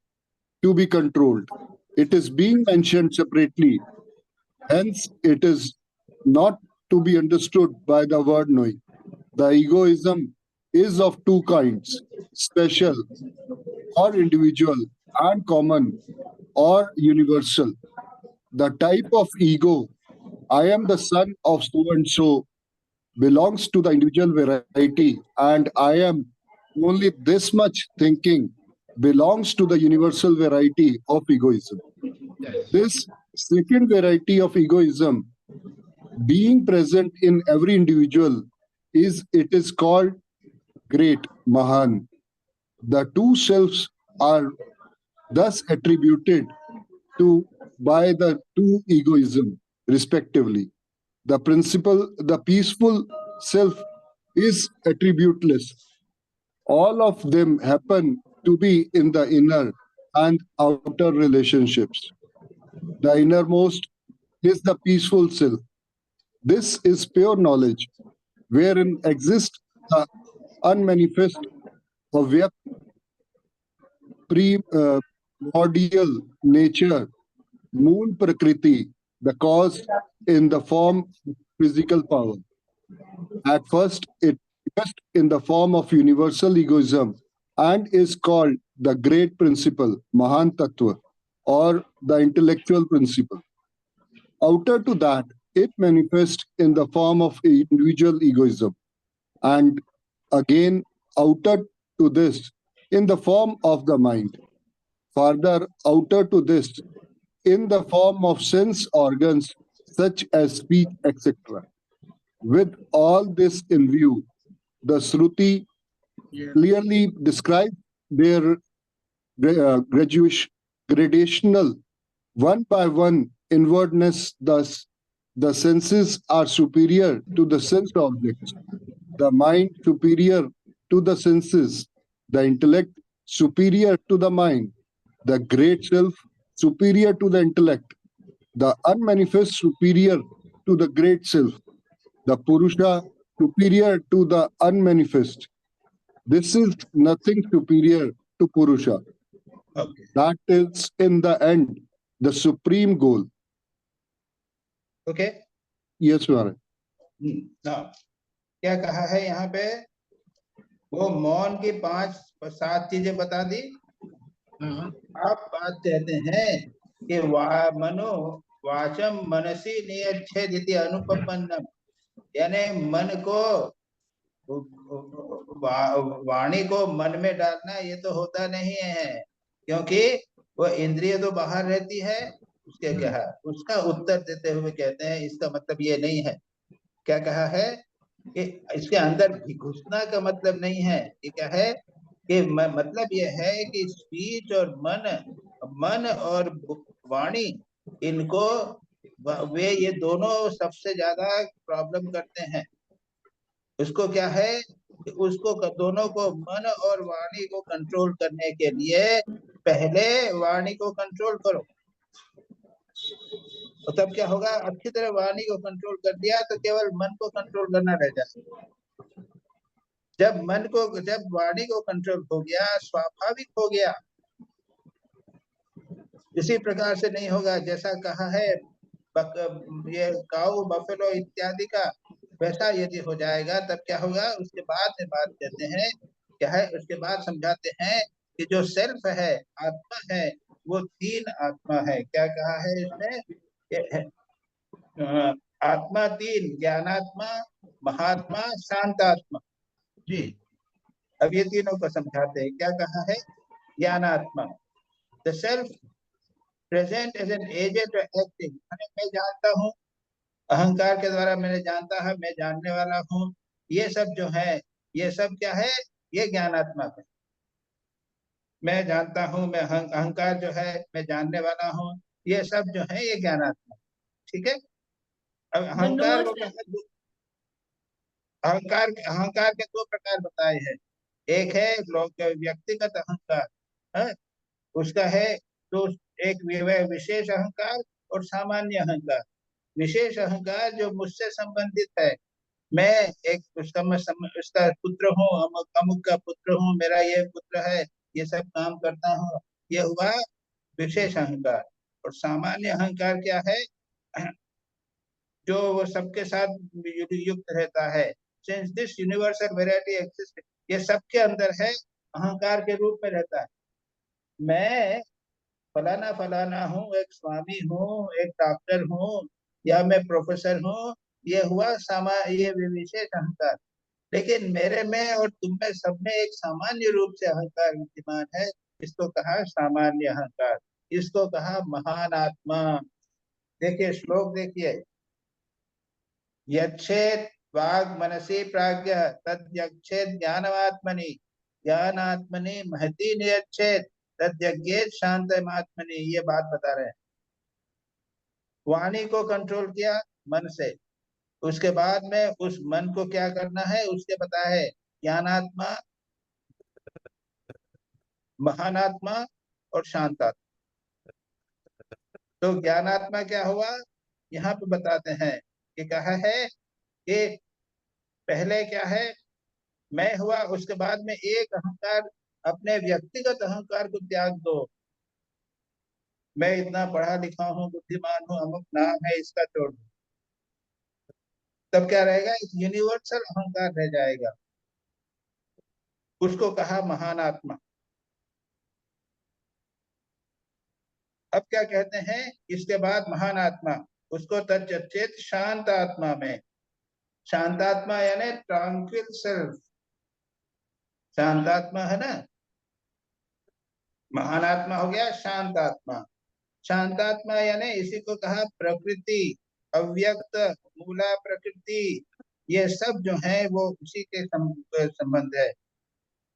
to be controlled, it is being mentioned separately. Hence, it is not to be understood by the word knowing. The egoism is of two kinds, special or individual and common or universal. The type of ego, I am the son of so and so, belongs to the individual variety, and I am only this much thinking belongs to the universal variety of egoism. This second variety of egoism being present in every individual it is called great Mahan. The two selves are thus attributed to by the two egoism respectively. The peaceful self is attributeless. All of them happen to be in the inner and outer relationships. The innermost is the peaceful self. This is pure knowledge, wherein exists the unmanifest avyakt primordial nature, moon prakriti, the cause in the form of physical power. At first, it manifests in the form of universal egoism and is called the great principle, Mahan Tattva, or the intellectual principle. Outer to that, it manifests in the form of individual egoism, and again outer to this in the form of the mind. Further outer to this in the form of sense organs such as speech, etc. With all this in view, the Shruti clearly describes their gradational one by one inwardness. Thus, the senses are superior to the sense objects, the mind superior to the senses, the intellect superior to the mind, the great self superior to the intellect, the unmanifest superior to the great self, the Purusha superior to the unmanifest. This is nothing superior to Purusha. Okay. That is, in the end, the supreme goal. Okay. Yes, Maharaj. Now, क्या कहा है यहाँ पे? वो मौन की 5-7 चीजें बता दी। आप बात कहते हैं कि मनो वाचम मनसी नियच्छेदिति अनुपपन्नम, यानी मन को वाणी को मन में डालना ये तो होता नहीं है, क्योंकि वो इंद्रिय तो बाहर रहती है। उसके कहा, उसका उत्तर देते हुए कहते हैं इसका मतलब ये नहीं है। क्या कहा है कि इसके अंदर घुसना का मतलब नहीं है। ये क्या है कि मतलब ये है कि स्पीच और मन और वाणी, इनको वे ये दोनों सबसे ज्यादा प्रॉब्लम करते हैं। उसको क्या है कि उसको दोनों को, मन और वाणी को कंट्रोल करने के लिए पहले वाणी को कंट्रोल करो, तो तब क्या होगा, अच्छी तरह वाणी को कंट्रोल कर दिया तो केवल मन को कंट्रोल करना रह जाएगा। जब वाणी को कंट्रोल हो गया, स्वाभाविक हो गया, इसी प्रकार से नहीं होगा जैसा कहा है ये काऊ बफेलो इत्यादि का, वैसा यदि हो जाएगा तब क्या होगा। उसके बाद में बात कहते हैं क्या है, उसके बाद समझाते हैं कि जो सेल्फ है, आत्मा है, वो 3 आत्मा है। क्या कहा है इसमें? आत्मा 3, ज्ञानात्मा, महात्मा, शांतात्मा जी। अब ये तीनों को समझाते हैं। क्या कहा है? ज्ञानात्मा, the self present as an agent acting, मैं जानता हूँ, अहंकार के द्वारा मैंने जानता है, मैं जानने वाला हूँ, ये सब जो है, ये सब क्या है? ये ज्ञानात्मक है। मैं जानता हूँ, मैं अहंकार जो है, मैं जानने वाला हूँ, ये सब जो है ये ज्ञानात्मक। ठीक है। अब अहंकार के 2 प्रकार बताए हैं। एक है व्यक्तिगत अहंकार है, उसका है तो एक विशेष अहंकार और सामान्य अहंकार। विशेष अहंकार जो मुझसे संबंधित है, मैं एक उसका पुत्र हूँ, अमुक का पुत्र हूँ, मेरा ये पुत्र है, ये सब काम करता हूँ, ये हुआ विशेष अहंकार। और सामान्य अहंकार क्या है? जो वो सबके साथ युक्त रहता है। Since this universal variety exists ये सबके अंदर है, अहंकार के रूप में रहता है। मैं फलाना फलाना हूँ, एक स्वामी हूँ, एक डॉक्टर हूँ, या मैं प्रोफेसर हूँ, ये हुआ ये विशेष अहंकार। लेकिन मेरे में और तुम में सब में एक सामान्य रूप से अहंकार विद्यमान है, इसको कहा सामान्य अहंकार, इसको कहा महान आत्मा। देखिए श्लोक देखिए, यच्छेद वाग मनसी प्राज्ञ तद्यच्छेद ज्ञानमात्मनि ज्ञानात्मनि महती नियच्छेद तद्यज्ञेत शांतमात्मनि। ये बात बता रहे हैं। वाणी को कंट्रोल किया मन से, उसके बाद में उस मन को क्या करना है उसके पता है, ज्ञानात्मा, महानात्मा और शांतात्मा। तो ज्ञानात्मा क्या हुआ, यहाँ पे बताते हैं कि कहा है कि पहले क्या है, मैं हुआ, उसके बाद में एक अहंकार, अपने व्यक्तिगत अहंकार को त्याग दो। मैं इतना पढ़ा लिखा हूँ, बुद्धिमान हूँ, अमुक नाम है, इसका छोड़ दो। तब क्या रहेगा, एक यूनिवर्सल अहंकार रह जाएगा, उसको कहा महान आत्मा। अब क्या कहते हैं, इसके बाद महान आत्मा, उसको तच्चेत शांत आत्मा में। शांतात्मा यानी ट्रांक्विल सेल्फ, शांतात्मा है ना। महान आत्मा हो गया शांत आत्मा। शांतात्मा यानी इसी को कहा प्रकृति, अव्यक्त, मूला प्रकृति, ये सब जो है वो उसी के संबंध है,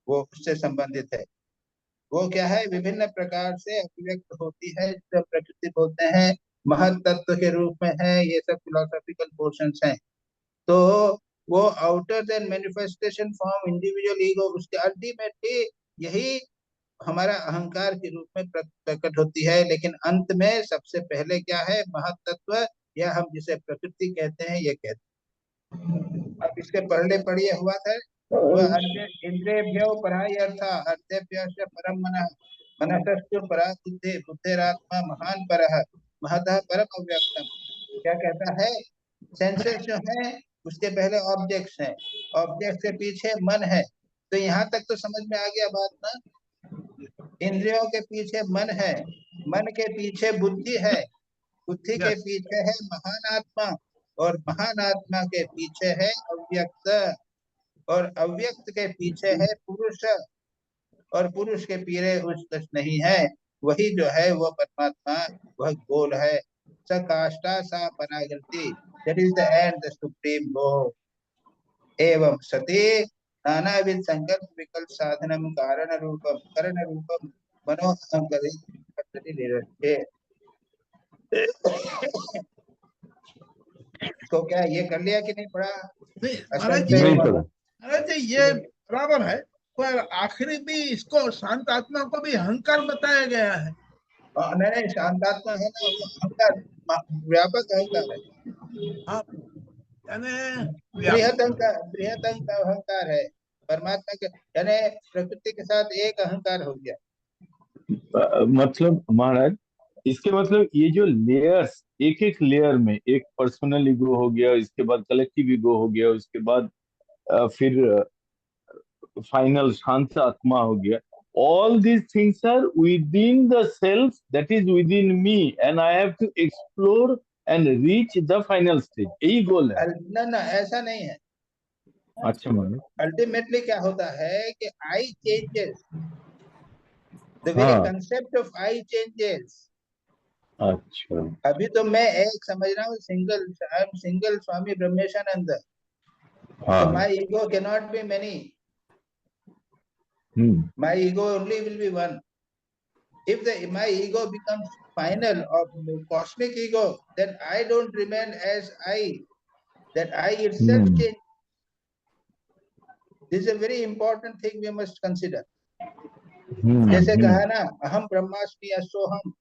वो उससे संबंधित है। वो क्या है, विभिन्न प्रकार से अभिव्यक्त होती है, जो प्रकृति बोलते हैं, महत तत्व के रूप में है। ये सब फिलोसॉफिकल पोर्शंस हैं। तो वो outer then manifestation form individual ego, उसके अल्टीमेटली यही हमारा अहंकार के रूप में प्रकट होती है। लेकिन अंत में सबसे पहले क्या है, महत तत्व, या हम जिसे प्रकृति कहते हैं, ये कहते हैं। अब इसके पहले पढ़िए हुआ था, वह इंद्रियभ्यो पराय अर्था अर्थेभ्य परम मनः मनसस्तु परा बुद्धि बुद्धिरात्मा महान परः महतः परम अव्यक्तम। क्या कहता है, सेंसेस जो है उसके पहले ऑब्जेक्ट्स हैं, ऑब्जेक्ट के पीछे मन है। तो यहाँ तक तो समझ में आ गया बात ना। इंद्रियों के पीछे मन है, मन के पीछे बुद्धि है, बुद्धि के पीछे है महान आत्मा, और महान आत्मा के पीछे है अव्यक्त, और अव्यक्त के पीछे है पुरुष, और पुरुष के पीछे कुछ नहीं है, वही जो है वो परमात्मा, वह गोल है। स काष्ठा सा परागति, that is the end, the supreme goal. एवं सती नानाविध संकल्प विकल्प साधनम कारण रूपम मनोहंकरित निरस्ते। तो क्या ये कर लिया कि नहीं पढ़ा? महाराज जी, महाराज जी ये बराबर है, पर आखिरी भी इसको शांत आत्मा को भी अहंकार बताया गया है। नहीं, शांतात्मा है ना, वो अहंकार व्यापक अहंकार है। हाँ, बृहत अहंकार है परमात्मा के, यानी प्रकृति के साथ एक अहंकार हो गया। मतलब महाराज, इसके मतलब ये जो लेयर्स, एक एक लेयर में एक पर्सनल ईगो हो गया, इसके बाद कलेक्टिव ईगो हो गया, उसके बाद फिर फाइनल शांत आत्मा हो गया। All these things are within the self, that is within me, and I have to explore and reach the final stage. यही गोल है ना, ऐसा नहीं है। अच्छा महाराज, अल्टीमेटली क्या होता है कि I changes, the very concept of I changes. अच्छा, अभी तो मैं एक समझ रहा हूँ, single Swami Brahmeshananda, my ego can not be many, my ego only will be one. If my ego becomes final or cosmic ego, then I don't remain as I, that I itself change. This is a very important thing we must consider. जैसे कहा ना, अहम ब्रह्मास्मि सोहम,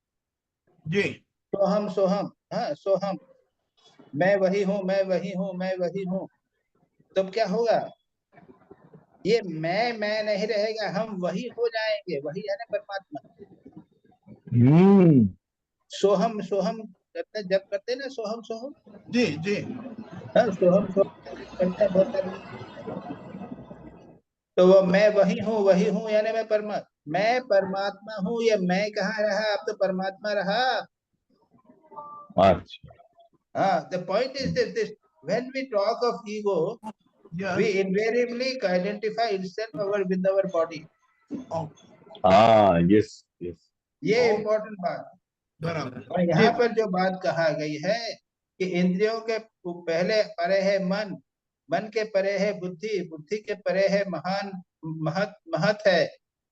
जी सोहम, हाँ सोहम, मैं वही हूँ, मैं वही हूँ, मैं वही हूँ। तब क्या होगा, ये मैं नहीं रहेगा, हम वही हो जाएंगे, वही है ना परमात्मा। सोहम सोहम करते, जब करते ना सोहम सोहम, जी जी, हाँ सोहम सोहम करते बहुत सारे। तो वो मैं वही हूँ यानी मैं परमात्मा हूँ, ये मैं कहाँ रहा, अब तो परमात्मा रहा। अच्छा, the point is this, when we talk of ego, Yes. we invariably identify itself with our body. yes, yes. ये इम्पोर्टेंट बात। बराबर। और यहाँ पर जो बात कहा गई है कि इंद्रियों के पहले परे है मन, मन के परे है बुद्धि, बुद्धि के परे है महत है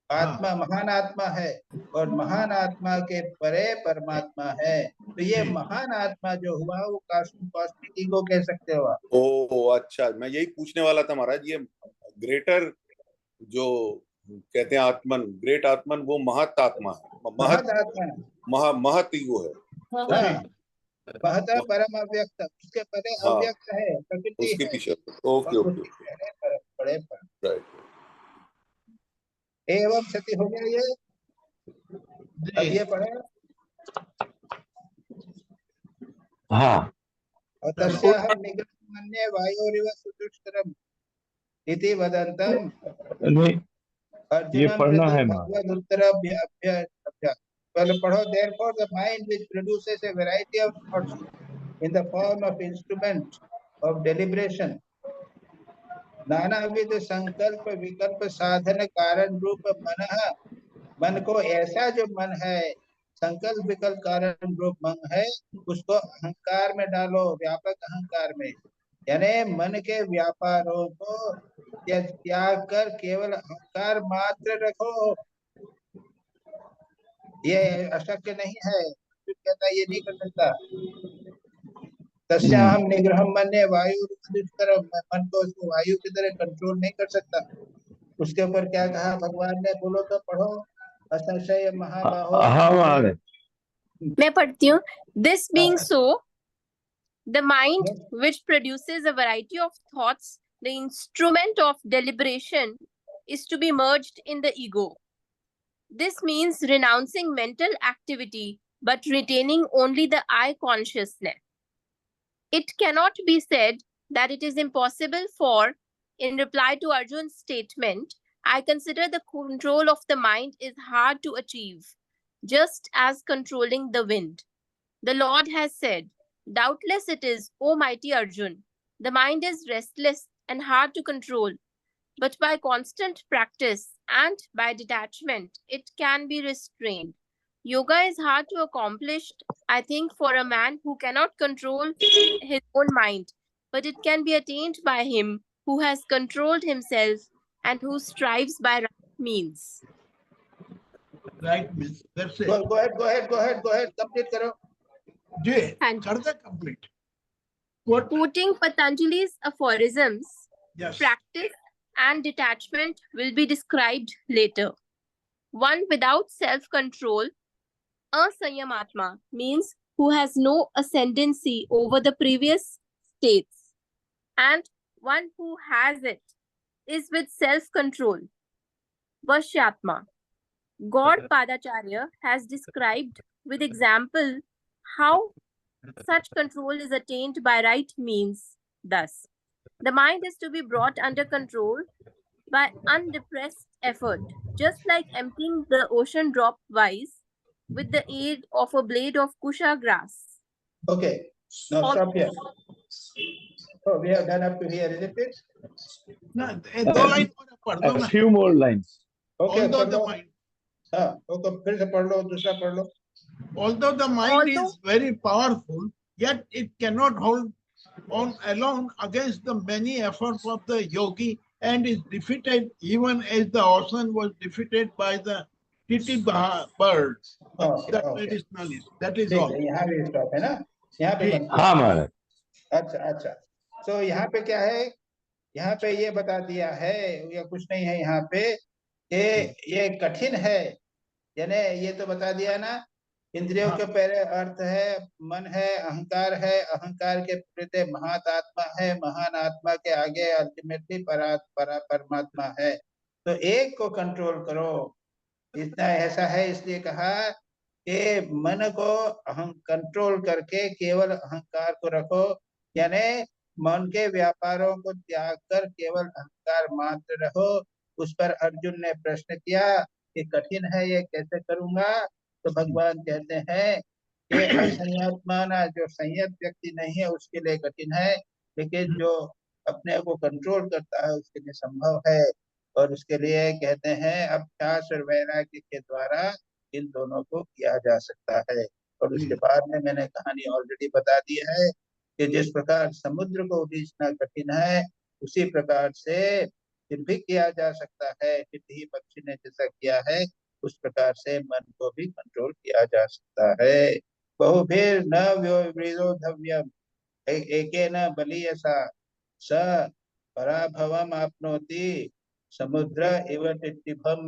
आत्मा, महान आत्मा है, और महान आत्मा के परे परमात्मा है। तो ये महान आत्मा जो हुआ वो कॉस्मिक ईगो कह सकते हो आप। ओ अच्छा, मैं यही पूछने वाला था महाराज, ये ग्रेटर जो कहते हैं आत्मन, ग्रेट आत्मन, वो महत आत्मा है, महत आत्मा, महत ईगो है। महत परम अव्यक्त, उसके परे अव्यक्त है, प्रकृति उसके है, पीछे। ओके ओके, बड़े राइट। एवं सती हो गया ये। अब ये पढ़े। हाँ, और तस्याहं निगमं मन्ये वायोरिव सुदुष्करम् इति वदन्तम् नहीं, ये अर्जुनं पढ़ना प्रति है माँ। भगवदुत्तरभ्य पहले पढ़ो। Therefore the mind which produces a variety of thoughts in the form of instrument of deliberation, नानाविध संकल्प विकल्प साधन कारण रूप मन को, ऐसा जो मन है संकल्प विकल्प कारण रूप मन है, उसको अहंकार में डालो, व्यापक अहंकार में, यानी मन के व्यापारों को त्याग कर केवल अहंकार मात्र रखो। ये अशक्य नहीं है, कहता ये नहीं कर सकता। तस्याहं निग्रहं मन्ये वायुर्दुष्करम्, मन को उसको वायु की तरह कंट्रोल नहीं कर सकता। उसके ऊपर क्या कहा भगवान ने, बोलो तो पढ़ो। असंशय महाबाहो। हाँ महाराज, मैं पढ़ती हूँ। This being so, the mind which produces a variety of thoughts, the instrument of deliberation, is to be merged in the ego. This means renouncing mental activity but retaining only the I consciousness. It cannot be said that it is impossible for, in reply to Arjun's statement, I consider the control of the mind is hard to achieve, just as controlling the wind. The Lord has said, doubtless it is, O mighty Arjun, the mind is restless and hard to control, but by constant practice and by detachment, it can be restrained. Yoga is hard to accomplish, I think, for a man who cannot control his own mind, but it can be attained by him who has controlled himself and who strives by right means. Right means, that's it. Go ahead, complete karo. Complete. Quoting Patanjali's aphorisms, Yes. practice and detachment will be described later. One without self-control, asanyamatma, means who has no ascendancy over the previous states, and one who has it is with self-control, vashyatma. God Padacharya has described with example how such control is attained by right means. Thus, the mind is to be brought under control by undepressed effort, just like emptying the ocean drop-wise with the aid of a blade of kusha grass. Okay, now stop here. So we have done up to here, isn't it? No, a few more lines. Okay, although the mind, okay, फिर से पढ़ लो, दूसरा पढ़ लो। although the mind is very powerful, yet it cannot hold on alone against the many efforts of the yogi, and is defeated even as the ocean was defeated by the titi bird. That medicinalist. That is all. यहाँ भी stop है ना, यहाँ पे हाँ महाराज। अच्छा, तो यहाँ पे क्या है, यहाँ पे ये बता दिया है या कुछ नहीं है यहाँ पे, ये कठिन है, यानी ये तो बता दिया ना, इंद्रियों के पहले अर्थ है, मन है, अहंकार के प्रति महान आत्मा है, महान आत्मा के आगे अल्टीमेटली परमात्मा है। तो एक को कंट्रोल करो, इतना ऐसा है, इसलिए कहा कि मन को कंट्रोल करके केवल अहंकार को रखो, यानी मन के व्यापारों को त्याग कर केवल अहंकार मात्र रहो। उस पर अर्जुन ने प्रश्न किया कि कठिन है, ये कैसे करूंगा? तो भगवान कहते हैं कि असंयतमाना, जो संयत व्यक्ति नहीं है उसके लिए कठिन है, लेकिन जो अपने को कंट्रोल करता है उसके लिए संभव है। और उसके लिए कहते हैं अभ्यास और वैराग्य के द्वारा इन दोनों को किया जा सकता है। और उसके बाद में मैंने कहानी ऑलरेडी बता दी है कि जिस प्रकार समुद्र को उलीचना कठिन है, उसी प्रकार से फिर भी किया जा सकता है। टिड्डी पक्षी ने जैसा किया है उस प्रकार से मन को भी कंट्रोल किया जा सकता है। बहुभिर न विरोधव्यम एकेन बलीयसा स पराभवम आपनोति समुद्र इव टिट्टिभम।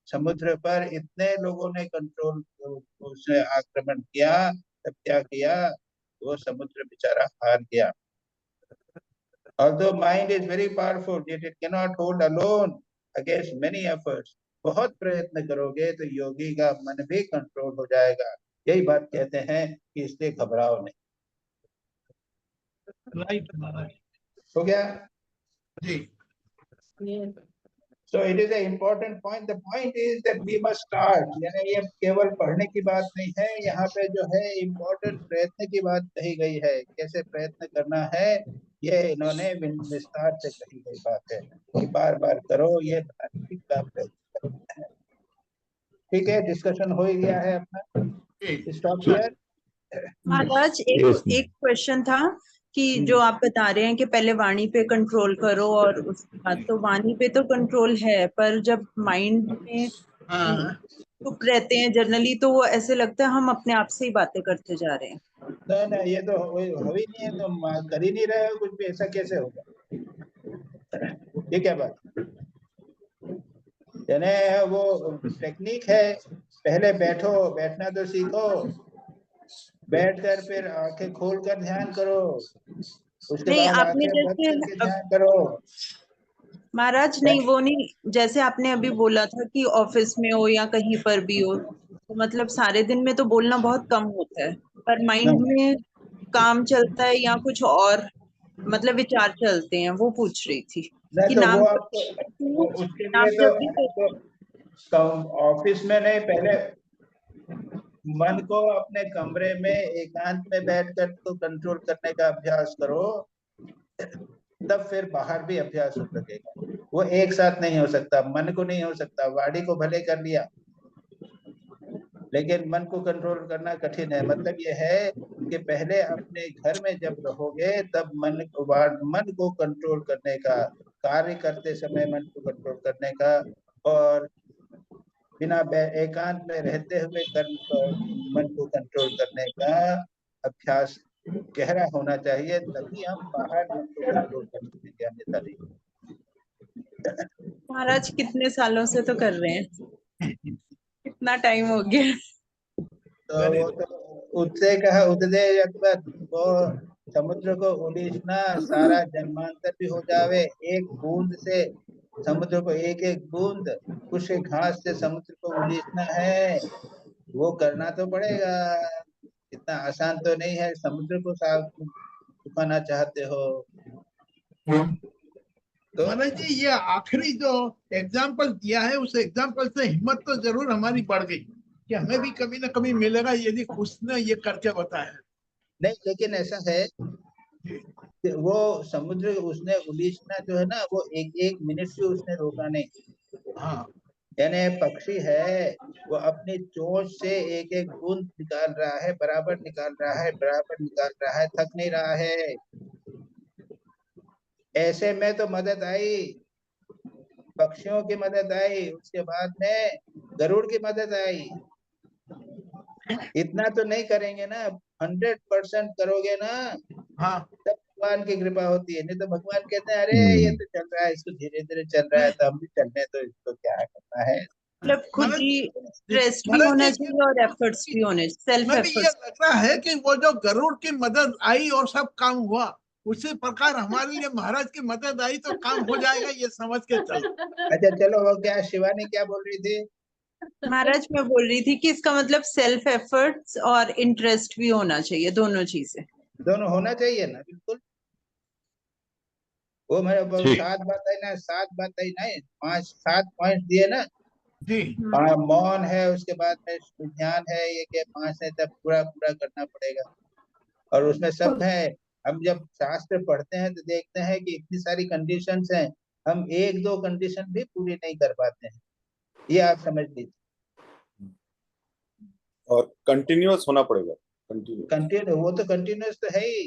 समुद्र पर इतने लोगों ने कंट्रोल उसने आक्रमण किया, तब क्या किया? वो समुद्र बेचारा हार गया। Although mind is very powerful, yet it cannot hold alone against many efforts. बहुत प्रयत्न करोगे तो योगी का मन भी कंट्रोल हो जाएगा। यही बात कहते हैं कि इसलिए घबराओ नहीं। राइट महाराज। हो गया जी। So it is an important point. The point is that we must start. यानी ये केवल पढ़ने की बात नहीं है, यहाँ पे जो है इम्पोर्टेंट प्रयत्न की बात कही गई है। कैसे प्रयत्न करना है ये इन्होंने विस्तार से कही गई बात है कि बार बार करो, ये बताने की प्रयत्न करना है। ठीक है, डिस्कशन हो ही गया है अपना। Stop here. महाराज एक क्वेश्चन था कि जो आप बता रहे हैं कि पहले वाणी पे कंट्रोल करो और उसके बाद, तो वाणी पे तो कंट्रोल है, पर जब माइंड में चुप रहते हैं जनरली तो वो ऐसे लगता है हम अपने आप से ही बातें करते जा रहे हैं। नहीं, ये तो हो ही नहीं है, तो कर ही नहीं रहे हो कुछ भी, ऐसा कैसे होगा? ये क्या बात? यानी वो टेक्निक है, पहले बैठो, बैठना तो सीखो, बैठकर फिर आंखें खोलकर ध्यान करो, उसके नहीं, बाद आपने आंखें बंद करके जैसे ध्यान करो। महाराज नहीं, वो नहीं, जैसे आपने अभी बोला था कि ऑफिस में हो या कहीं पर भी हो, तो मतलब सारे दिन में तो बोलना बहुत कम होता है, पर माइंड में काम चलता है या कुछ और मतलब विचार चलते हैं, वो पूछ रही थी कि तो नाम वो आपको उसके लिए तो ऑफिस में नहीं, पहले मन को अपने कमरे में एकांत में बैठकर तो कंट्रोल करने का अभ्यास करो, तब फिर बाहर भी अभ्यास हो सकेगा। वो एक साथ नहीं हो सकता, मन को नहीं हो सकता। वाणी को भले कर लिया, लेकिन मन को कंट्रोल करना कठिन है। मतलब ये है कि पहले अपने घर में जब रहोगे तब मन को कंट्रोल करने का, कार्य करते समय मन को कंट्रोल करने का, और बिना एकांत में रहते हुए मन को कंट्रोल करने का अभ्यास गहरा होना चाहिए, तभी हम बाहर मन को कंट्रोल कर सकेंगे, अन्यथा नहीं। महाराज कितने सालों से तो कर रहे हैं, कितना टाइम हो गया। तो वो तो उससे कहा उददे यत्पद, वो समुद्र को उलीचना सारा जन्मांतर भी हो जावे। एक बूंद से समुद्र को, एक एक बूंद कुछ घास से समुद्र को उलीचना है, वो करना तो पड़ेगा। इतना आसान तो नहीं है। समुद्र को साफ सुखाना चाहते हो तो महाराज जी, ये आखिरी जो एग्जाम्पल दिया है उस एग्जाम्पल से हिम्मत तो जरूर हमारी बढ़ गई कि हमें भी कभी ना कभी मिलेगा यदि उसने ये करके बताया। नहीं, लेकिन ऐसा है कि वो समुद्र उसने उलीचना जो है ना, वो एक एक मिनट से उसने रोका नहीं। हाँ, यानी पक्षी है, वो अपनी चोंच से एक एक बूंद निकाल रहा है, बराबर निकाल रहा है, बराबर निकाल रहा है, थक नहीं रहा है। ऐसे में तो मदद आई, पक्षियों की मदद आई, उसके बाद में गरुड़ की मदद आई। इतना तो नहीं करेंगे ना, 100% करोगे ना, हाँ, तब भगवान की कृपा होती है। नहीं तो भगवान कहते हैं अरे ये तो चल रहा है, इसको धीरे धीरे चल रहा है, तो हम भी चलने, तो इसको क्या करना है। मतलब खुद ही रेस्ट भी होना चाहिए और एफर्ट्स भी होने, सेल्फ ये एफर्ट्स। लग रहा है कि वो जो गरुड़ की मदद आई और सब काम हुआ, उसी प्रकार हमारे लिए महाराज की मदद आई तो काम हो जाएगा, ये समझ के चलो। अच्छा चलो, वो क्या शिवानी क्या बोल रही थी? महाराज मैं बोल रही थी कि इसका मतलब सेल्फ एफर्ट्स और इंटरेस्ट भी होना चाहिए, दोनों चीजें। दोनों होना चाहिए ना, बिल्कुल। वो मेरे को ठीक। 7 बातें ना, 7 बातें नहीं, 5-7 पॉइंट दिए ना। जी मौन है, उसके बाद में ध्यान है, ये के 5 है, तब पूरा पूरा करना पड़ेगा। और उसमें सब है। हम जब शास्त्र पढ़ते हैं तो देखते हैं कि इतनी सारी कंडीशंस हैं, हम 1-2 कंडीशन भी पूरी नहीं कर पाते हैं, ये आप समझ लीजिए। और कंटिन्यूअस होना पड़ेगा, कंटिन्यू, वो तो कंटिन्यूअस तो है ही,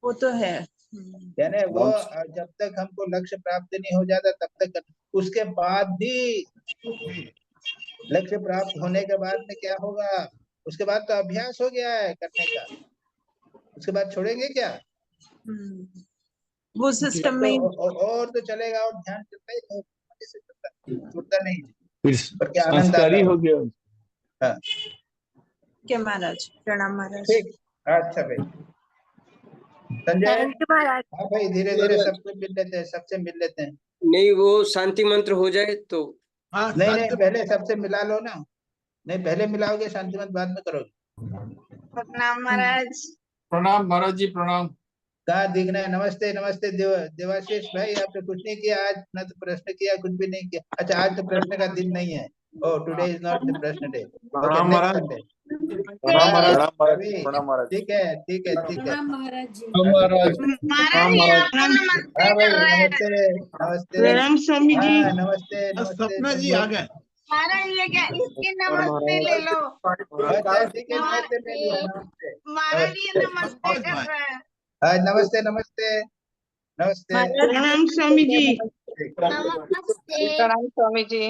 वो तो है। यानी वो जब तक हमको लक्ष्य प्राप्त नहीं हो जाता तब तक, उसके बाद भी लक्ष्य प्राप्त होने के बाद में क्या होगा, उसके बाद तो अभ्यास हो गया है करने का, उसके बाद छोड़ेंगे क्या? वो सिस्टम में और तो चलेगा, और ध्यान चलता ही नहीं, छूटता नहीं, फिर और क्या आनंद आता संस्कारी है। हो गया। हाँ क्या महाराज, प्रणाम महाराज। ठीक, अच्छा भाई संजय। हाँ भाई, धीरे धीरे सबको मिल लेते हैं, सबसे मिल लेते हैं। नहीं, वो शांति मंत्र हो जाए तो। नहीं नहीं, पहले सबसे मिला लो ना, नहीं पहले मिलाओगे, शांति मंत्र बाद में करोगे। प्रणाम महाराज। प्रणाम महाराज जी, प्रणाम। कहाँ दिखना है? नमस्ते नमस्ते देवाशीष भाई, आपने कुछ नहीं किया आज, ना तो प्रश्न किया, कुछ भी नहीं किया। अच्छा, आज तो प्रश्न का दिन नहीं है। ओह, टुडे इज नॉट द प्रश्न डे। Okay, next Sunday. प्रणाम महाराज। ठीक है ठीक है ठीक है। महाराज जी। महाराज हाँ भाई, नमस्ते नमस्ते। प्रणाम स्वामी जी। हाँ, नमस्ते नमस्ते। सपना जी आ गए। महाराज ये क्या, इसके नमस्ते ले लो। अच्छा ठीक है, नमस्ते ले लिया, नमस्ते। महाराज ये नमस्ते कर रहा है। हाँ, नमस्ते नमस्ते नमस्ते। प्रणाम स्वामी जी। नमस्ते। प्रणाम स्वामी जी।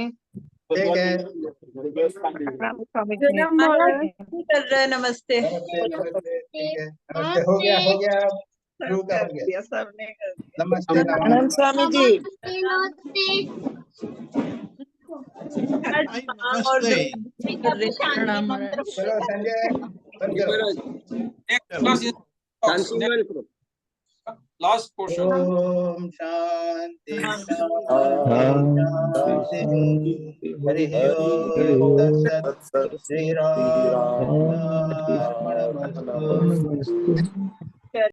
ठीक है, प्रणाम स्वामी जी। कर रहे हैं, नमस्ते। नमस्ते नमस्ते, ठीक है, नमस्ते। हो गया हो गया, शुरू कर दिया। सबने कर दिया। नमस्ते प्रणाम स्वामी जी। प्रणाम चलो संजय, बंद करो। Last portion. ओम शांति शांति शांति। हरि ओम तत्सत्। श्री राम अर्पणमस्तु।